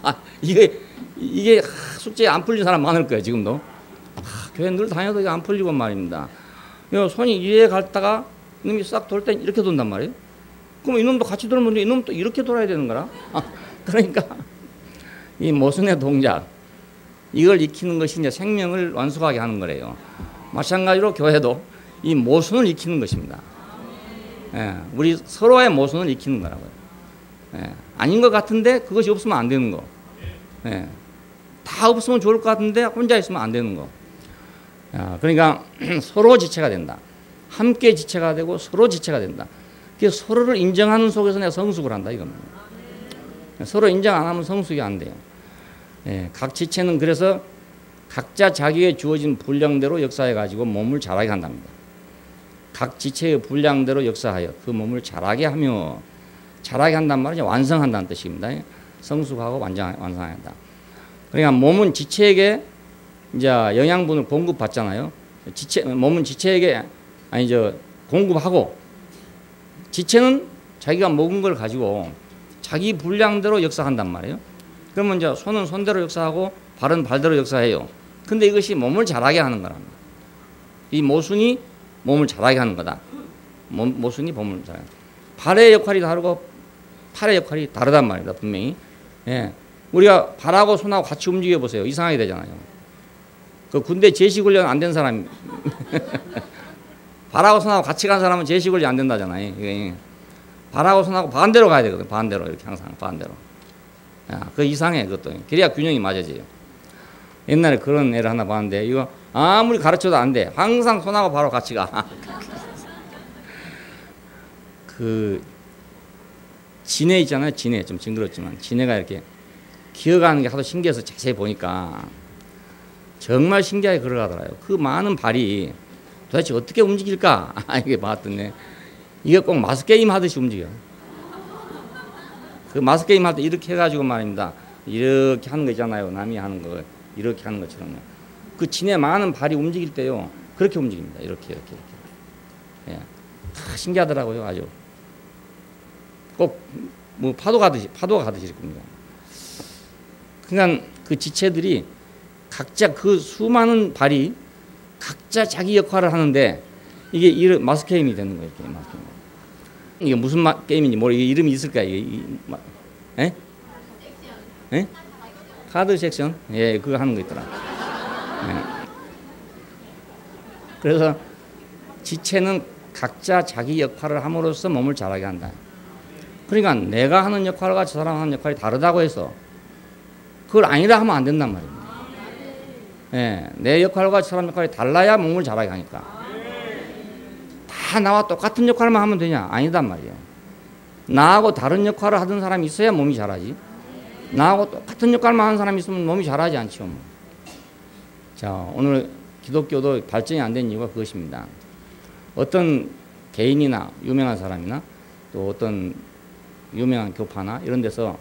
아, 이게 숙제 안 풀린 사람 많을 거예요, 지금도. 교회 늘 다녀도 이게 안 풀리고 말입니다. 손이 이래 갔다가 이놈이 싹 돌 때 이렇게 돈단 말이에요. 그럼 이놈도 같이 돌면 이놈도 이렇게 돌아야 되는 거라. 그러니까 이 모순의 동작, 이걸 익히는 것이 이제 생명을 완숙하게 하는 거래요. 마찬가지로 교회도 이 모순을 익히는 것입니다. 예, 우리 서로의 모순을 익히는 거라고요. 예, 아닌 것 같은데 그것이 없으면 안 되는 거. 예, 다 없으면 좋을 것 같은데 혼자 있으면 안 되는 거. 그러니까 서로 지체가 된다. 함께 지체가 되고 서로 지체가 된다. 그래서 서로를 인정하는 속에서 내가 성숙을 한다, 이겁니다. 서로 인정 안 하면 성숙이 안 돼요. 예, 각 지체는 그래서 각자 자기에 주어진 분량대로 역사해 가지고 몸을 자라게 한답니다. 각 지체의 분량대로 역사하여 그 몸을 자라게 하며, 자라게 한단 말은 완성한다는 뜻입니다. 성숙하고 완성한다. 그러니까 몸은 지체에게 이제 영양분을 공급받잖아요. 몸은 지체에게 공급하고, 지체는 자기가 먹은 걸 가지고 자기 분량대로 역사한단 말이에요. 그러면 이제 손은 손대로 역사하고 발은 발대로 역사해요. 근데 이것이 몸을 자라게 하는 거랍니다. 이 모순이 몸을 자라게 하는 거다. 모순이 몸을 자라게. 발의 역할이 다르고 팔의 역할이 다르단 말이다, 분명히. 예. 우리가 발하고 손하고 같이 움직여 보세요. 이상하게 되잖아요. 그 군대 제식훈련 안 된 사람이 발하고 손하고 같이 간 사람은 제식훈련 안 된다잖아요. 이게 발하고 손하고 반대로 가야 되거든. 반대로, 이렇게 항상 반대로. 야, 그 이상해, 그것도. 그래야 균형이 맞아져요. 옛날에 그런 애를 하나 봤는데 이거 아무리 가르쳐도 안 돼. 항상 손하고 발하고 같이 가. 그 지네 있잖아요. 지네, 좀 징그럽지만 지네가 이렇게 기어가는 게 하도 신기해서 자세히 보니까 정말 신기하게 걸어가더라고요. 그 많은 발이 도대체 어떻게 움직일까? 이게 봤더니 이게 꼭 마스게임 하듯이 움직여. 그 마스게임 할 때 이렇게 해가지고 말입니다. 이렇게 하는 거 있잖아요. 남이 하는 거 이렇게 하는 것처럼요. 그 진의 많은 발이 움직일 때요, 그렇게 움직입니다. 이렇게. 예. 신기하더라고요, 아주. 꼭 뭐 파도가 가듯이 이렇게 겁니다. 그러니까 그 지체들이 각자 그 수많은 발이 각자 자기 역할을 하는데 이게 마스게임이 되는 거예요. 이렇게 마스게임. 이게 무슨 게임인지 모르겠어요. 이게 이름이 있을까요? 예? 예? 카드 섹션? 예, 그거 하는 거 있더라. 예. 그래서 지체는 각자 자기 역할을 함으로써 몸을 자라게 한다. 그러니까 내가 하는 역할과 저 사람 하는 역할이 다르다고 해서 그걸 아니라 하면 안 된단 말입니다. 예, 내 역할과 저 사람 역할이 달라야 몸을 자라게 하니까. 다 나와 똑같은 역할만 하면 되냐? 아니단 말이에요. 나하고 다른 역할을 하던 사람이 있어야 몸이 자라지. 나하고 똑같은 역할만 하는 사람이 있으면 몸이 자라지 않죠. 뭐. 자, 오늘 기독교도 발전이 안 된 이유가 그것입니다. 어떤 개인이나 유명한 사람이나 또 어떤 유명한 교파나 이런 데서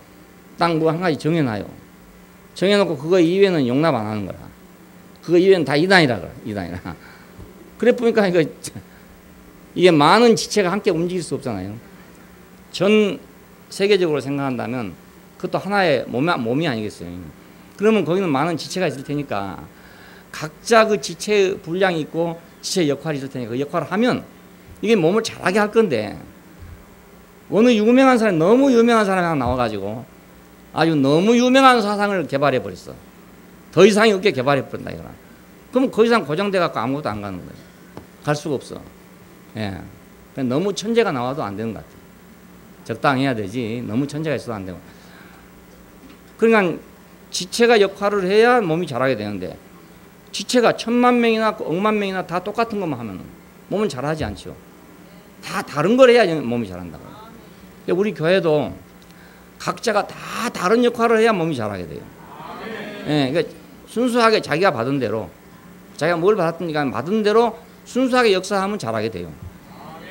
딱 뭐 한 가지 정해놔요. 정해놓고 그거 이외에는 용납 안 하는 거라. 그거 이외에는 다 이단이라 그래. 이단이라. 그래 보니까 이게 많은 지체가 함께 움직일 수 없잖아요. 전 세계적으로 생각한다면 그것도 하나의 몸이 아니겠어요. 그러면 거기는 많은 지체가 있을 테니까 각자 그 지체의 분량이 있고 지체의 역할이 있을 테니까 그 역할을 하면 이게 몸을 잘하게 할 건데 어느 유명한 사람이 너무 유명한 사람이 하나 나와가지고 아주 너무 유명한 사상을 개발해 버렸어. 더 이상이 없게 개발해 버린다 이거라. 그럼 그 이상 고정돼 갖고 아무것도 안 가는 거예요. 갈 수가 없어. 예. 너무 천재가 나와도 안 되는 것 같아. 적당해야 되지. 너무 천재가 있어도 안 되고. 그러니까 지체가 역할을 해야 몸이 자라게 되는데 지체가 1000만 명이나 억만 명이나 다 똑같은 것만 하면 몸은 자라지 않죠. 다 다른 걸 해야 몸이 자란다고. 우리 교회도 각자가 다 다른 역할을 해야 몸이 자라게 돼요. 예, 그러니까 순수하게 자기가 받은 대로 자기가 뭘 받았든지 받은 대로 순수하게 역사하면 자라게 돼요.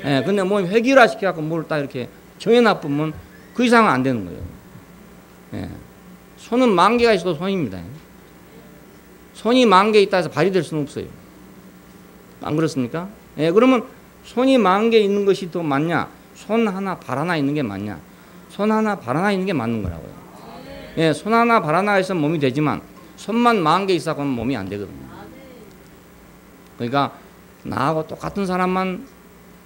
예, 근데 몸이 획일화 시켜갖고 뭘 딱 이렇게 정해놔보면 그 이상은 안 되는 거예요. 예. 손은 10,000개가 있어도 손입니다. 손이 10,000개 있다 해서 발이 될 수는 없어요. 안 그렇습니까? 예, 그러면 손이 10,000개 있는 것이 더 맞냐? 손 하나, 발 하나 있는 게 맞냐? 손 하나, 발 하나 있는 게 맞는 거라고요. 예, 손 하나, 발 하나 있으면 몸이 되지만 손만 10,000개 있어서 몸이 안 되거든요. 그러니까 나하고 똑같은 사람만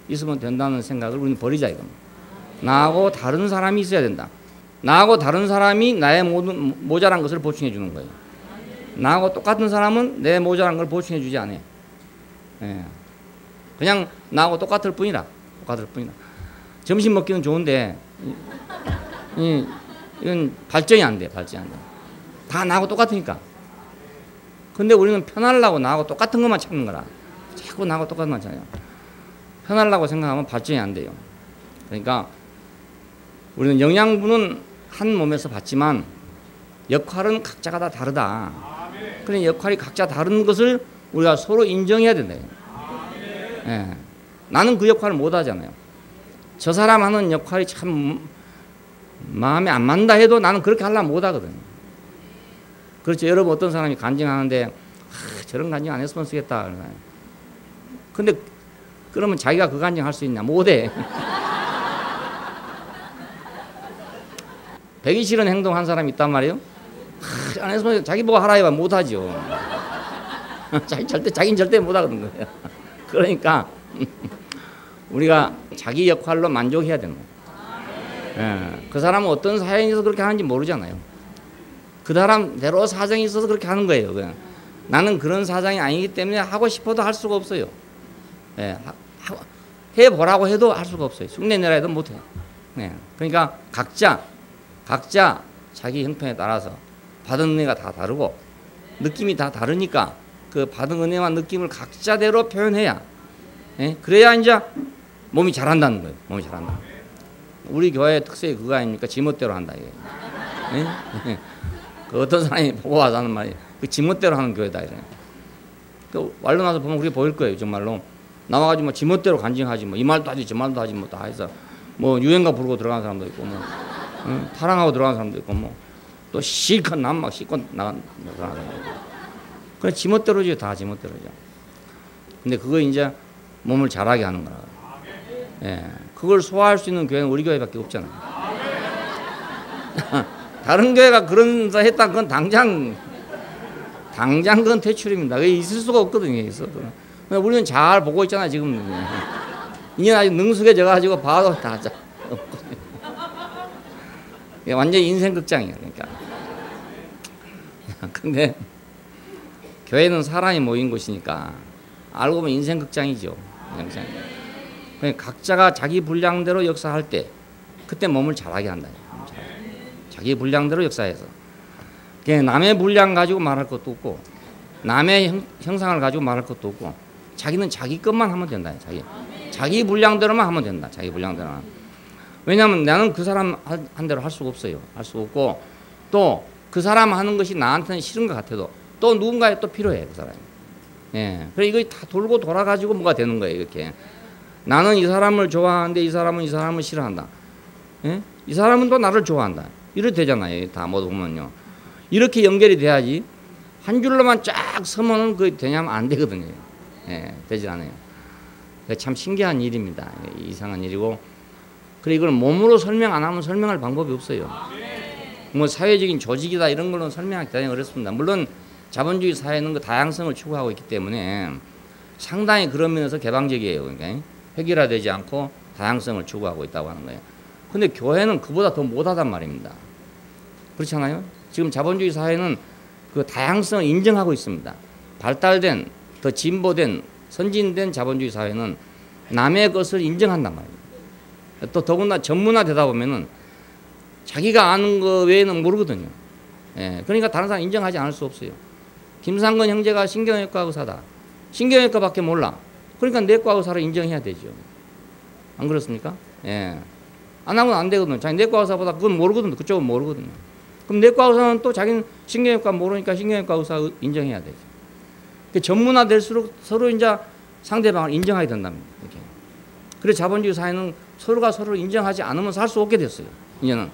있으면 된다는 생각을 우리는 버리자 이겁니다. 나하고 다른 사람이 있어야 된다. 나하고 다른 사람이 나의 모든 모자란 것을 보충해 주는 거예요. 나하고 똑같은 사람은 내 모자란 걸 보충해 주지 않아요. 예. 그냥 나하고 똑같을 뿐이라. 점심 먹기는 좋은데 이건 발전이 안 돼. 다 나하고 똑같으니까. 근데 우리는 편하려고 나하고 똑같은 것만 찾는 거라. 자꾸 나하고 똑같은 것만 찾아요. 편하려고 생각하면 발전이 안 돼요. 그러니까 우리는 영양분은 한 몸에서 받지만 역할은 각자가 다 다르다. 그런 역할이 각자 다른 것을 우리가 서로 인정해야 된다. 예. 나는 그 역할을 못 하잖아요. 저 사람 하는 역할이 참 마음에 안 맞는다 해도 나는 그렇게 하려면 못 하거든요. 그렇죠. 여러분 어떤 사람이 간증하는데 저런 간증 안 했으면 쓰겠다. 그러잖아요. 근데 그러면 자기가 그 간증 할 수 있냐? 못 해. 배기 싫은 행동 한 사람이 있단 말이에요. 안 했으면 자기 보고 하라 해봐 못 하죠. 자기는 절대 못 하거든 거예요. 그러니까 우리가 자기 역할로 만족해야 되는 거예요. 예, 그 사람은 어떤 사연이 있어서 그렇게 하는지 모르잖아요. 그 사람대로 사정이 있어서 그렇게 하는 거예요. 그냥. 나는 그런 사정이 아니기 때문에 하고 싶어도 할 수가 없어요. 예, 해보라고 해도 할 수가 없어요. 흉내내라 해도 못해. 예, 그러니까 각자 자기 형편에 따라서 받은 은혜가 다 다르고 느낌이 다 다르니까 그 받은 은혜와 느낌을 각자대로 표현해야, 예? 그래야 이제 몸이 자란다는 거예요. 몸이 자란다. 우리 교회의 특색이 그거 아닙니까? 지멋대로 한다 이게. 예? 그 어떤 사람이 보고 와서 하는 말이 그 지멋대로 하는 교회다 이래. 그 말로 나서 보면 그게 보일 거예요. 정말로 나와가지고 뭐 지멋대로 간증하지 뭐 이 말도 하지 저 말도 하지 뭐 다 해서 뭐 유행가 부르고 들어가는 사람도 있고 뭐 타랑하고 들어가는 사람도 있고 뭐 또 실컷 남 막 씻고 나간 사람도 있고. 그래 지멋대로죠. 다 지멋대로죠. 근데 그거 이제 몸을 자라게 하는 거라. 예, 그걸 소화할 수 있는 교회는 우리 교회밖에 없잖아요. 다른 교회가 그런 거 했다 그건 당장 그건 퇴출입니다. 그게 있을 수가 없거든요. 있어도. 우리는 잘 보고 있잖아요. 지금 이제 아주 능숙해져 가지고 봐도 다 완전 인생 극장이에요. 그러니까. 근데 교회는 사람이 모인 곳이니까 알고 보면 인생 극장이죠. 그러니까 각자가 자기 분량대로 역사할 때 그때 몸을 잘하게 한다. 자기 분량대로 역사해서 남의 분량 가지고 말할 것도 없고 남의 형상을 가지고 말할 것도 없고 자기는 자기 것만 하면 된다. 자기 분량대로만 하면 된다. 자기 분량대로만. 왜냐하면 나는 그 사람 한 대로 할 수가 없어요. 할 수가 없고 또 그 사람 하는 것이 나한테는 싫은 것 같아도 또 누군가에 또 필요해 그 사람이. 예. 그래 이거 다 돌고 돌아가지고 뭐가 되는 거예요 이렇게. 나는 이 사람을 좋아하는데 이 사람은 이 사람을 싫어한다. 예? 이 사람은 또 나를 좋아한다. 이렇게 되잖아요. 다 모두 보면요. 이렇게 연결이 돼야지 한 줄로만 쫙 서면은 그게 되냐면 안 되거든요. 예, 되지 않아요. 참 신기한 일입니다. 이상한 일이고. 그래 이걸 몸으로 설명 안 하면 설명할 방법이 없어요. 뭐 사회적인 조직이다 이런 걸로 설명하기 대단히 어렵습니다. 물론 자본주의 사회는 그 다양성을 추구하고 있기 때문에 상당히 그런 면에서 개방적이에요. 그러니까 획일화되지 않고 다양성을 추구하고 있다고 하는 거예요. 근데 교회는 그보다 더 못하단 말입니다. 그렇잖아요. 지금 자본주의 사회는 그 다양성을 인정하고 있습니다. 발달된 더 진보된 선진된 자본주의 사회는 남의 것을 인정한단 말입니다. 또 더군다나 전문화되다 보면은 자기가 아는 거 외에는 모르거든요. 예, 그러니까 다른 사람 인정하지 않을 수 없어요. 김상건 형제가 신경외과 의사다. 신경외과밖에 몰라. 그러니까 내과 의사를 인정해야 되죠. 안 그렇습니까? 예. 안 하면 안 되거든요. 자기 내과 의사보다 그건 모르거든요. 그쪽은 모르거든요. 그럼 내과 의사는 또 자기는 신경외과 모르니까 신경외과 의사 인정해야 되죠. 전문화될수록 서로 이제 상대방을 인정하게 된답니다. 이렇게. 그래서 자본주의 사회는 서로가 서로를 인정하지 않으면 살 수 없게 됐어요. 이제는.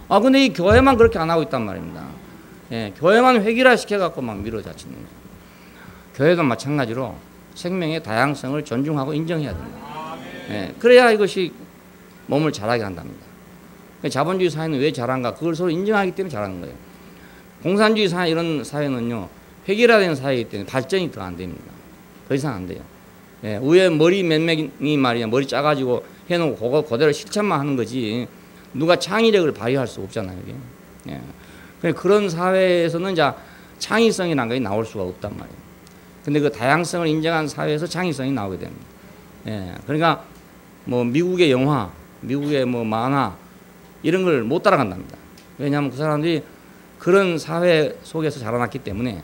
근데 이 교회만 그렇게 안 하고 있단 말입니다. 예, 교회만 획일화 시켜갖고 막 밀어자치는 거예요. 교회도 마찬가지로 생명의 다양성을 존중하고 인정해야 됩니다. 예, 그래야 이것이 몸을 자라게 한답니다. 자본주의 사회는 왜 잘한가? 그걸 서로 인정하기 때문에 잘하는 거예요. 공산주의 사회 이런 사회는요, 획일화된 사회이기 때문에 발전이 더 안 됩니다. 더 이상 안 돼요. 예, 위에 머리 몇 명이 말이야, 머리 짜가지고 해놓고 그거 그대로 실천만 하는 거지. 누가 창의력을 발휘할 수 없잖아요. 이게. 예. 그런 사회에서는 이제 창의성이라는 것이 나올 수가 없단 말이에요. 근데 그 다양성을 인정한 사회에서 창의성이 나오게 됩니다. 예. 그러니까 뭐 미국의 영화, 미국의 뭐 만화 이런 걸 못 따라간답니다. 왜냐하면 그 사람들이 그런 사회 속에서 자라났기 때문에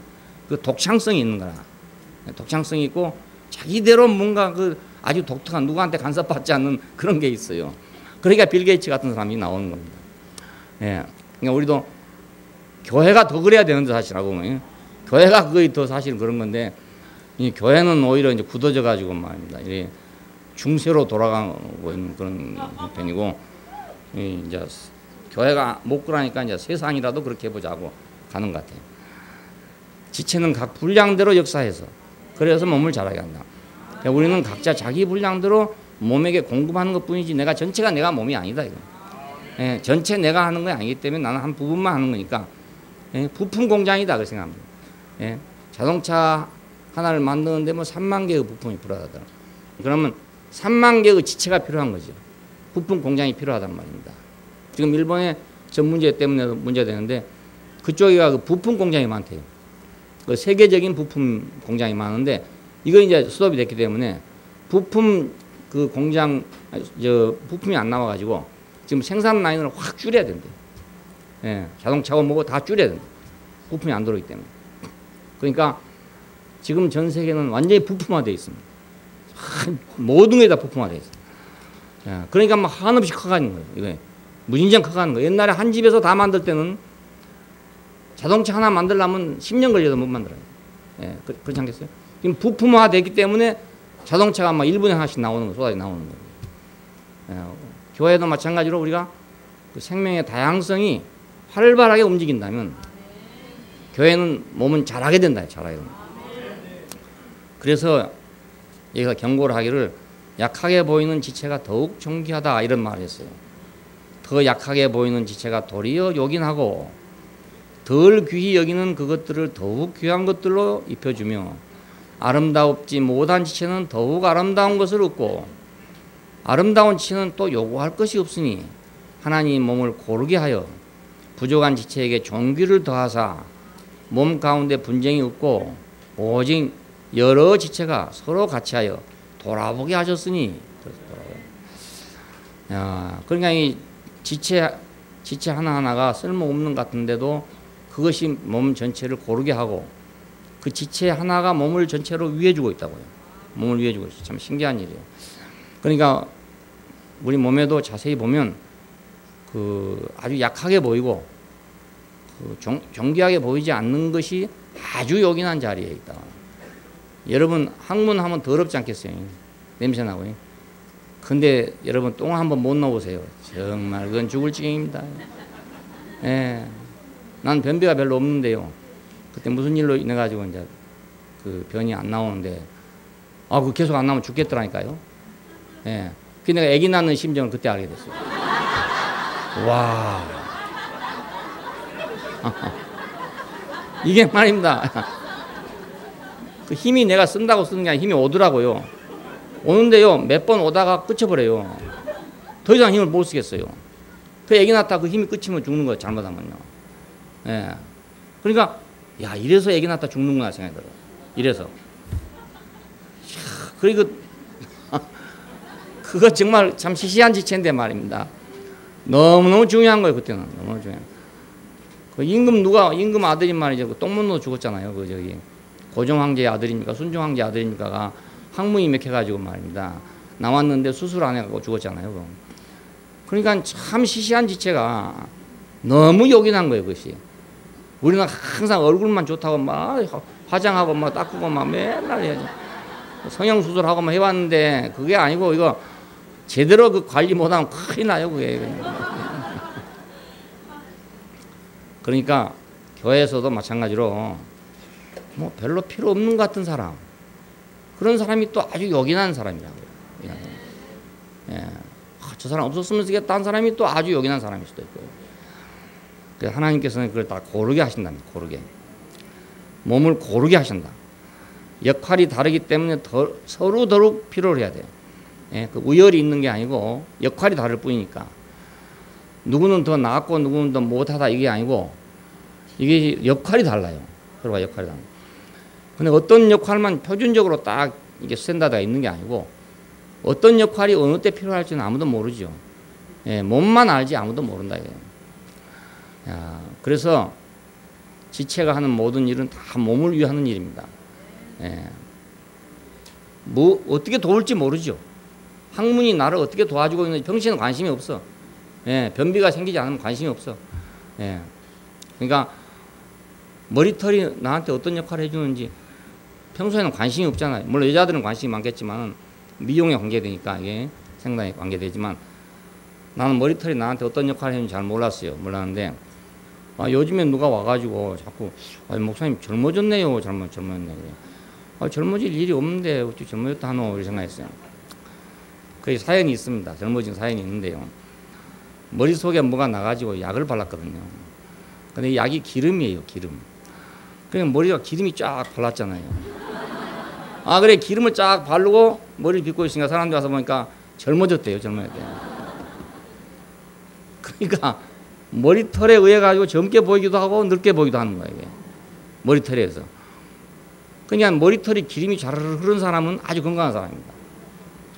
그 독창성이 있는 거라. 독창성이 있고 자기대로 뭔가 그 아주 독특한 누구한테 간섭받지 않는 그런 게 있어요. 그러니까 빌 게이츠 같은 사람이 나오는 겁니다. 예. 그러니까 우리도 교회가 더 그래야 되는데 사실하고 교회가 거의 더 사실 그런 건데 이 교회는 오히려 이제 굳어져 가지고 말입니다. 이게 중세로 돌아가고 있는 그런 형편이고 이제 교회가 못 그러니까 이제 세상이라도 그렇게 해보자고 가는 것 같아요. 지체는 각 분량대로 역사해서 그래서 몸을 자라게 한다. 그러니까 우리는 각자 자기 분량대로 몸에게 공급하는 것뿐이지 내가 전체가 내가 몸이 아니다 이거. 예, 전체 내가 하는 건 아니기 때문에 나는 한 부분만 하는 거니까 예, 부품 공장이다 그 생각합니다. 예, 자동차 하나를 만드는데 뭐 3만 개의 부품이 필요하더라. 그러면 3만 개의 지체가 필요한 거죠. 부품 공장이 필요하단 말입니다. 지금 일본의 전 문제 때문에 문제되는데 그쪽이가 그 부품 공장이 많대요. 그 세계적인 부품 공장이 많은데 이거 이제 스톱이 됐기 때문에 부품 그 공장 부품이 안 나와가지고 지금 생산 라인을 확 줄여야 된대. 예, 자동차고 뭐고 다 줄여야 된대. 부품이 안 들어오기 때문에. 그러니까 지금 전 세계는 완전히 부품화되어 있습니다. 모든 게 다 부품화되어 있어요. 예, 그러니까 막 한없이 커가는 거예요. 이거 무진장 커가는 거예요. 옛날에 한 집에서 다 만들 때는 자동차 하나 만들려면 10년 걸려도 못 만들어요. 예, 그렇지 않겠어요? 지금 부품화되기 때문에 자동차가 막 1분에 하나씩 나오는 거, 쏟아져 나오는 거예요. 예, 교회도 마찬가지로 우리가 그 생명의 다양성이 활발하게 움직인다면 교회는 몸은 잘하게 된다. 잘하게 된다. 그래서 여기서 경고를 하기를 약하게 보이는 지체가 더욱 존귀하다 이런 말을 했어요. 더 약하게 보이는 지체가 도리어 요긴하고 덜 귀히 여기는 그것들을 더욱 귀한 것들로 입혀주며 아름다웁지 못한 지체는 더욱 아름다운 것을 얻고 아름다운 지체는 또 요구할 것이 없으니 하나님 몸을 고르게 하여 부족한 지체에게 존귀를 더하사 몸 가운데 분쟁이 없고 오직 여러 지체가 서로 같이하여 돌아보게 하셨으니 그러니까 이 지체 하나하나가 쓸모없는 것 같은데도 그것이 몸 전체를 고르게 하고 그 지체 하나가 몸을 전체로 위해주고 있다고요. 몸을 위해주고 있어요. 참 신기한 일이에요. 그러니까 우리 몸에도 자세히 보면 그 아주 약하게 보이고 그 존귀하게 보이지 않는 것이 아주 요긴한 자리에 있다. 여러분 항문 하면 더럽지 않겠어요? 냄새 나고. 근데 여러분 똥 한번 못 넣어보세요. 정말 그건 죽을 지경입니다. 예. 난 변비가 별로 없는데요. 그때 무슨 일로 인해 가지고 이제 그 변이 안 나오는데 그 계속 안 나오면 죽겠더라니까요. 예. 그 내가 아기 낳는 심정을 그때 알게 됐어요. 와. 이게 말입니다. 그 힘이 내가 쓴다고 쓰는 게 아니라 힘이 오더라고요. 오는데요, 몇 번 오다가 끝쳐버려요. 더 이상 힘을 못 쓰겠어요. 그 아기 낳다 그 힘이 끝이면 죽는 거예요, 잘못하면요. 예. 그러니까, 야, 이래서 아기 낳다 죽는구나 생각이 들어요. 이래서. 그리고, 그거 정말 참 시시한 지체인데 말입니다. 너무너무 중요한 거예요, 그때는. 너무 중요해요. 그 임금 아들이 말이죠. 그 똥문으로 죽었잖아요. 그 저기, 고종 황제의 아들입니까? 순종 황제의 아들입니까가 항문이 맥혀가지고 말입니다. 나왔는데 수술 안 해가지고 죽었잖아요. 그럼. 그러니까 참 시시한 지체가 너무 요긴한 거예요, 그것이. 우리는 항상 얼굴만 좋다고 막 화장하고 막 닦고 막 맨날 해야지. 성형수술하고 막 해봤는데 그게 아니고 이거 제대로 그 관리 못하면 큰일 나요, 그게. 그러니까 교회에서도 마찬가지로 뭐 별로 필요 없는 것 같은 사람, 그런 사람이 또 아주 요긴한 사람이라고요. 예. 저 사람 없었으면 쓰겠다 한 사람이 또 아주 요긴한 사람일 수도 있고요. 그래서 하나님께서는 그걸 다 고르게 하신답니다. 고르게. 몸을 고르게 하신다. 역할이 다르기 때문에 서로 더욱 필요를 해야 돼요. 예. 그 우열이 있는 게 아니고 역할이 다를 뿐이니까. 누구는 더 나았고 누구는 더 못하다 이게 아니고 이게 역할이 달라요. 서로가 역할이 달라요. 근데 어떤 역할만 표준적으로 딱 이게 스탠다드가 있는 게 아니고 어떤 역할이 어느 때 필요할지는 아무도 모르죠. 예, 몸만 알지 아무도 모른다. 야, 그래서 지체가 하는 모든 일은 다 몸을 위하는 일입니다. 예. 뭐 어떻게 도울지 모르죠. 학문이 나를 어떻게 도와주고 있는지 평시에는 관심이 없어. 예, 변비가 생기지 않으면 관심이 없어. 예. 그러니까 머리털이 나한테 어떤 역할을 해주는지 평소에는 관심이 없잖아요. 물론 여자들은 관심이 많겠지만 미용에 관계되니까 이게 상당히 관계되지만 나는 머리털이 나한테 어떤 역할을 해주는지 잘 몰랐는데 요즘에 누가 와가지고 자꾸 목사님 젊어졌네요. 젊어졌네. 젊어질 일이 없는데 어떻게 젊어졌다 하노 이렇게 생각했어요. 거기 사연이 있습니다. 젊어진 사연이 있는데요. 머릿속에 뭐가 나가지고 약을 발랐거든요. 근데 이 약이 기름이에요. 기름. 그러니까 머리가 기름이 쫙 발랐잖아요. 그래 기름을 쫙 바르고 머리를 빗고 있으니까 사람들 와서 보니까 젊어졌대요. 그러니까 머리털에 의해 가지고 젊게 보이기도 하고 늙게 보이기도 하는 거예요. 이게. 머리털에서. 그냥 머리털이 기름이 잘 흐르는 사람은 아주 건강한 사람입니다.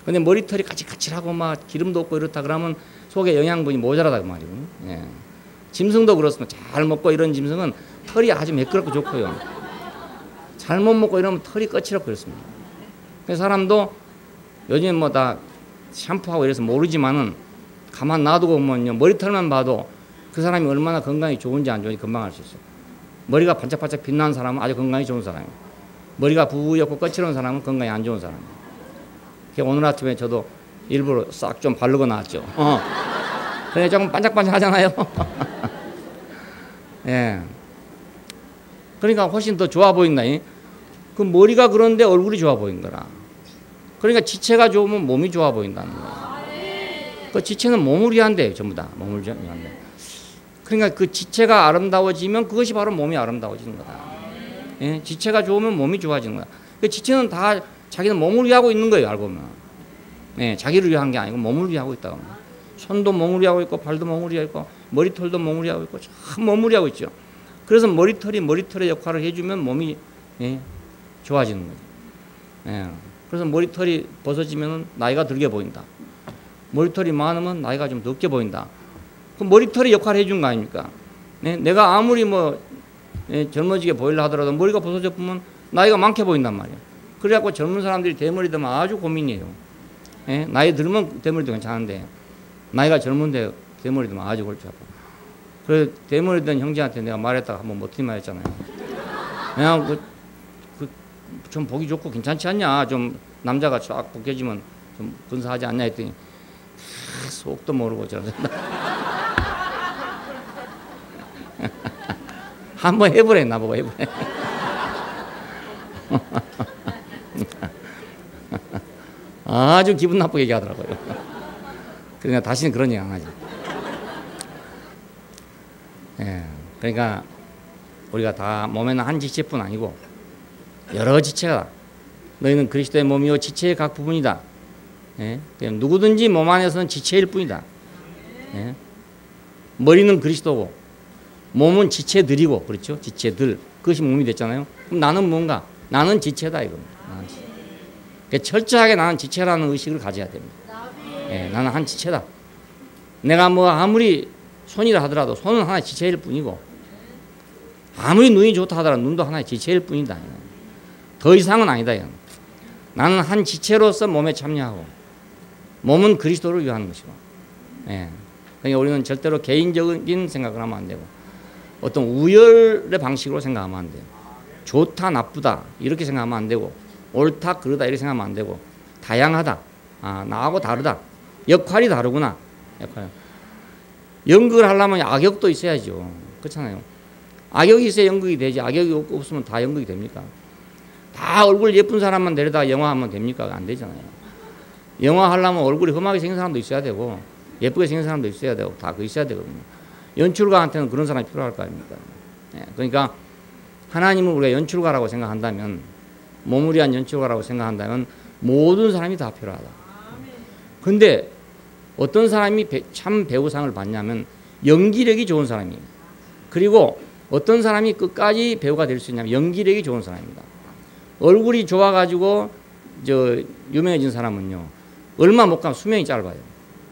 근데 머리털이 까칠까칠하고 막 기름도 없고 이렇다 그러면 속에 영양분이 모자라다 그 말이고. 예. 짐승도 그렇습니다. 잘 먹고 이런 짐승은 털이 아주 매끄럽고 좋고요. 잘못 먹고 이러면 털이 거칠고 그렇습니다. 그래서 사람도 요즘 뭐 다 샴푸하고 이래서 모르지만은 가만 놔두고 보면요. 머리털만 봐도 그 사람이 얼마나 건강이 좋은지 안 좋은지 금방 알 수 있어요. 머리가 반짝반짝 빛나는 사람은 아주 건강이 좋은 사람이에요. 머리가 부옇고 거칠은 사람은 건강이 안 좋은 사람이에요. 오늘 아침에 저도 일부러 싹 좀 바르고 나왔죠. 그래 조금 반짝반짝 하잖아요. 예. 그러니까 훨씬 더 좋아 보인다. 그 머리가 그런데 얼굴이 좋아 보인 거라. 그러니까 지체가 좋으면 몸이 좋아 보인다는 거예요. 그 지체는 몸을 위한대요. 전부 다 몸을 위한대. 그러니까 그 지체가 아름다워지면 그것이 바로 몸이 아름다워지는 거다. 예? 지체가 좋으면 몸이 좋아지는 거다. 그 지체는 다 자기는 몸을 위하고 있는 거예요. 알고 보면. 예, 자기를 위한 게 아니고 몸을 위하고 있다고 합니다. 손도 몸을 위하고 있고 발도 몸을 위하고 있고 머리털도 몸을 위하고 있고 참 몸을 위하고 있죠. 그래서 머리털의 역할을 해주면 몸이 좋아지는 거죠. 예. 그래서 머리털이 벗어지면 나이가 들게 보인다. 머리털이 많으면 나이가 좀 적게 보인다. 그 머리털이 역할을 해준 거 아닙니까? 내가 아무리 젊어지게 보이려 하더라도 머리가 벗어져 보면 나이가 많게 보인단 말이에요. 그래갖고 젊은 사람들이 대머리 되면 아주 고민이에요. 예? 나이 들면 대머리도 괜찮은데 나이가 젊은데 대머리도 아주 골치 아파. 그래서 대머리 든 형제한테 내가 말했다가 한번 못히 말했잖아요. 그냥 좀 보기 좋고 괜찮지 않냐? 좀 남자가 쫙 벗겨지면 좀 근사하지 않냐 했더니 속도 모르고 저런다. 한번 해보래 나보고 해보래. 아주 기분 나쁘게 얘기하더라고요. 그러니까 다시는 그런 얘기 안 하지. 예, 그러니까 우리가 다 몸에는 한 지체뿐 아니고 여러 지체가 너희는 그리스도의 몸이요 지체의 각 부분이다. 예? 누구든지 몸 안에서는 지체일 뿐이다. 예? 머리는 그리스도고 몸은 지체들이고 그렇죠? 지체들 그것이 몸이 됐잖아요. 그럼 나는 뭔가? 나는 지체다 이겁니다. 그러니까 철저하게 나는 지체라는 의식을 가져야 됩니다. 예, 나는 한 지체다. 내가 뭐 아무리 손이라 하더라도 손은 하나의 지체일 뿐이고 아무리 눈이 좋다 하더라도 눈도 하나의 지체일 뿐이다. 더 이상은 아니다. 나는 한 지체로서 몸에 참여하고 몸은 그리스도를 위하는 것이고. 예. 그러니까 우리는 절대로 개인적인 생각을 하면 안 되고 어떤 우열의 방식으로 생각하면 안 돼요. 좋다 나쁘다 이렇게 생각하면 안 되고 옳다 그르다 이렇게 생각하면 안 되고 다양하다. 나하고 다르다. 역할이 다르구나. 연극을 하려면 악역도 있어야죠. 그렇잖아요. 악역이 있어야 연극이 되지. 악역이 없으면 다 연극이 됩니까? 다 얼굴 예쁜 사람만 데려다가 영화 하면 됩니까? 안 되잖아요. 영화 하려면 얼굴이 험하게 생긴 사람도 있어야 되고 예쁘게 생긴 사람도 있어야 되고 다 그 있어야 되거든요. 연출가한테는 그런 사람이 필요할 거 아닙니까? 예, 그러니까 하나님을 우리가 연출가라고 생각한다면 몸을 위한 연출가라고 생각한다면 모든 사람이 다 필요하다. 근데 어떤 사람이 참 배우상을 받냐면 연기력이 좋은 사람이에요. 그리고 어떤 사람이 끝까지 배우가 될 수 있냐면 연기력이 좋은 사람입니다. 얼굴이 좋아가지고 유명해진 사람은요 얼마 못 가면 수명이 짧아요.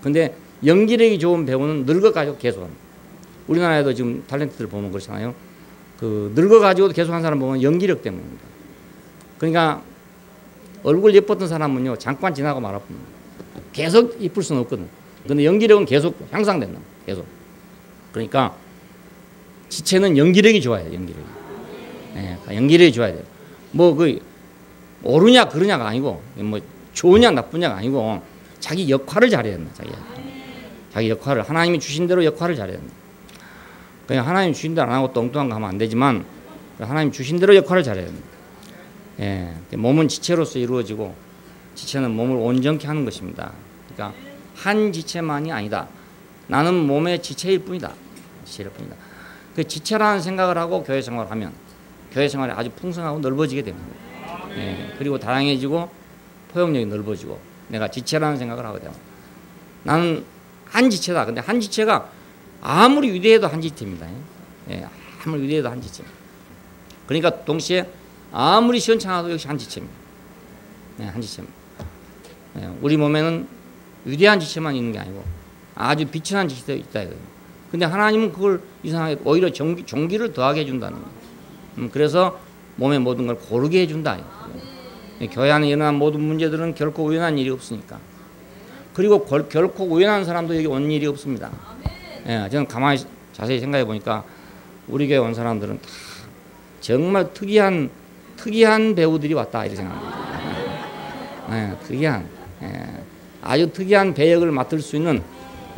근데 연기력이 좋은 배우는 늙어가지고 계속합니다. 우리나라에도 지금 탤런트들 보면 그렇잖아요. 늙어가지고도 계속한 사람 보면 연기력 때문입니다. 그러니까 얼굴 예뻤던 사람은요 잠깐 지나고 말아봅니다. 계속 이쁠 수는 없거든. 근데 연기력은 계속 향상된다. 계속. 그러니까 지체는 연기력이 좋아야 돼. 연기력이. 예, 연기력이 좋아야 돼. 옳으냐 그르냐가 아니고 뭐 좋으냐 나쁘냐가 아니고 자기 역할을 잘해야 된다. 자기 역할을 하나님이 주신 대로 역할을 잘해야 된다. 그냥 하나님 주신 대로 안 하고 뚱뚱한 거 하면 안 되지만 하나님 주신 대로 역할을 잘해야 된다. 예, 몸은 지체로서 이루어지고 지체는 몸을 온전케 하는 것입니다. 그러니까 한 지체만이 아니다. 나는 몸의 지체일 뿐이다. 지체일 뿐이다. 그 지체라는 생각을 하고 교회 생활을 하면 교회 생활이 아주 풍성하고 넓어지게 됩니다. 예, 그리고 다양해지고 포용력이 넓어지고 내가 지체라는 생각을 하게 돼요. 나는 한 지체다. 근데 한 지체가 아무리 위대해도 한 지체입니다. 예, 아무리 위대해도 한 지체. 그러니까 동시에 아무리 시원찮아도 역시 한 지체입니다. 네, 한 지체입니다. 네, 우리 몸에는 위대한 지체만 있는 게 아니고 아주 비천한 지체도 있다 이거예요. 근데 하나님은 그걸 이상하게 오히려 종기를 더하게 해준다는 거예요. 그래서 몸의 모든 걸 고르게 해준다. 교회 안에 일어난 모든 문제들은 결코 우연한 일이 없으니까. 그리고 결코 우연한 사람도 여기 온 일이 없습니다. 예, 저는 가만히 자세히 생각해 보니까 우리 교회 온 사람들은 다 정말 특이한 배우들이 왔다 이렇게 생각합니다. 예, 특이한 아주 특이한 배역을 맡을 수 있는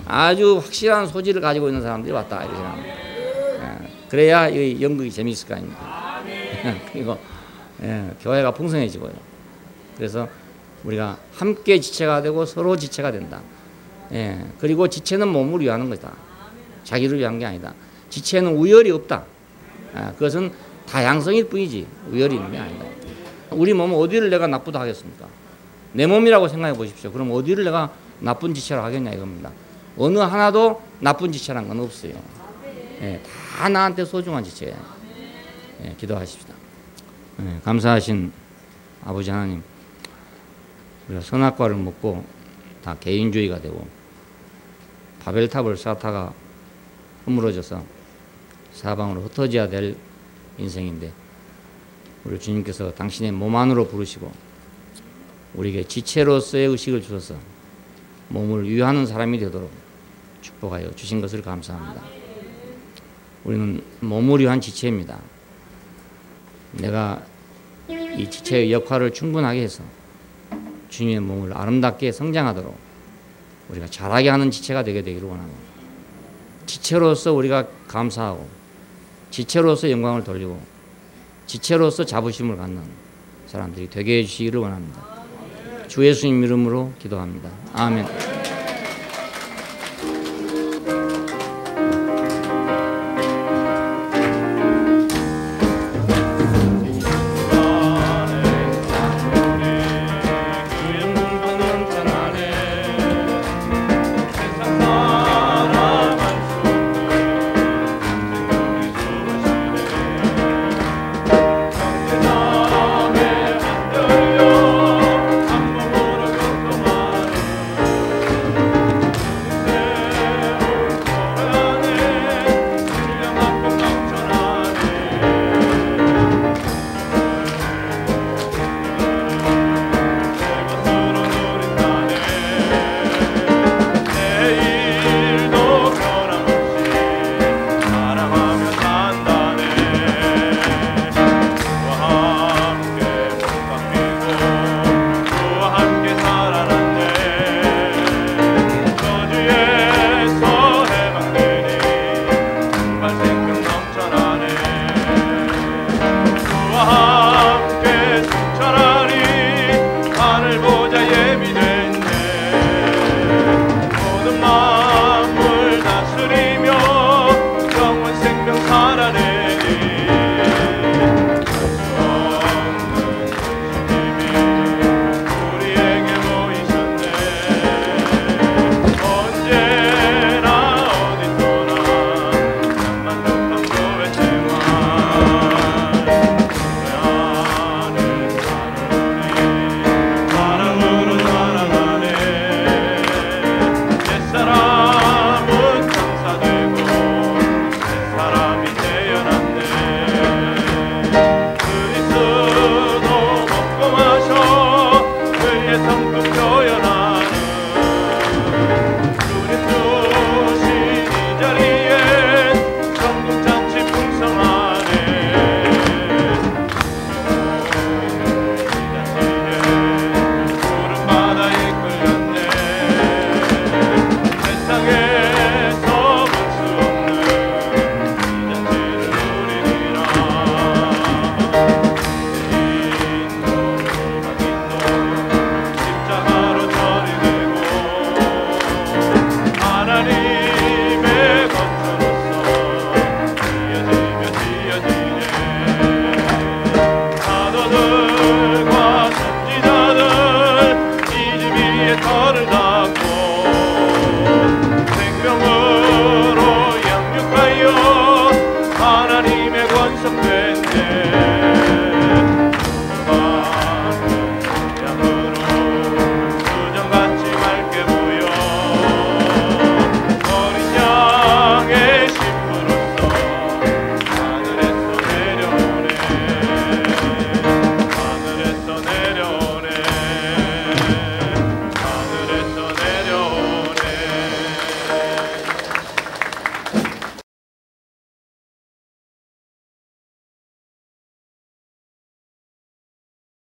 아주 확실한 소질을 가지고 있는 사람들이 왔다 이렇게 생각합니다. 예, 그래야 이 연극이 재미있을 거 아닙니까? 그리고 교회가 풍성해지고요. 그래서 우리가 함께 지체가 되고 서로 지체가 된다. 예, 그리고 지체는 몸을 위하는 것이다. 자기를 위한 게 아니다. 지체는 우열이 없다. 그것은 다양성일 뿐이지 우열이 있는 게 아니다. 우리 몸은 어디를 내가 나쁘다 하겠습니까? 내 몸이라고 생각해 보십시오. 그럼 어디를 내가 나쁜 지체로 하겠냐 이겁니다. 어느 하나도 나쁜 지체란 건 없어요. 예, 다 나한테 소중한 지체예요. 예, 기도하십시다. 예, 감사하신 아버지 하나님, 우리가 선악과를 먹고 다 개인주의가 되고 바벨탑을 쌓다가 허물어져서 사방으로 흩어져야 될 인생인데 우리 주님께서 당신의 몸 안으로 부르시고 우리에게 지체로서의 의식을 주셔서 몸을 위하는 사람이 되도록 축복하여 주신 것을 감사합니다. 우리는 몸을 위한 지체입니다. 내가 이 지체의 역할을 충분하게 해서 주님의 몸을 아름답게 성장하도록 우리가 잘하게 하는 지체가 되게 되기를 원합니다. 지체로서 우리가 감사하고 지체로서 영광을 돌리고 지체로서 자부심을 갖는 사람들이 되게 해주시기를 원합니다. 주 예수님 이름으로 기도합니다. 아멘.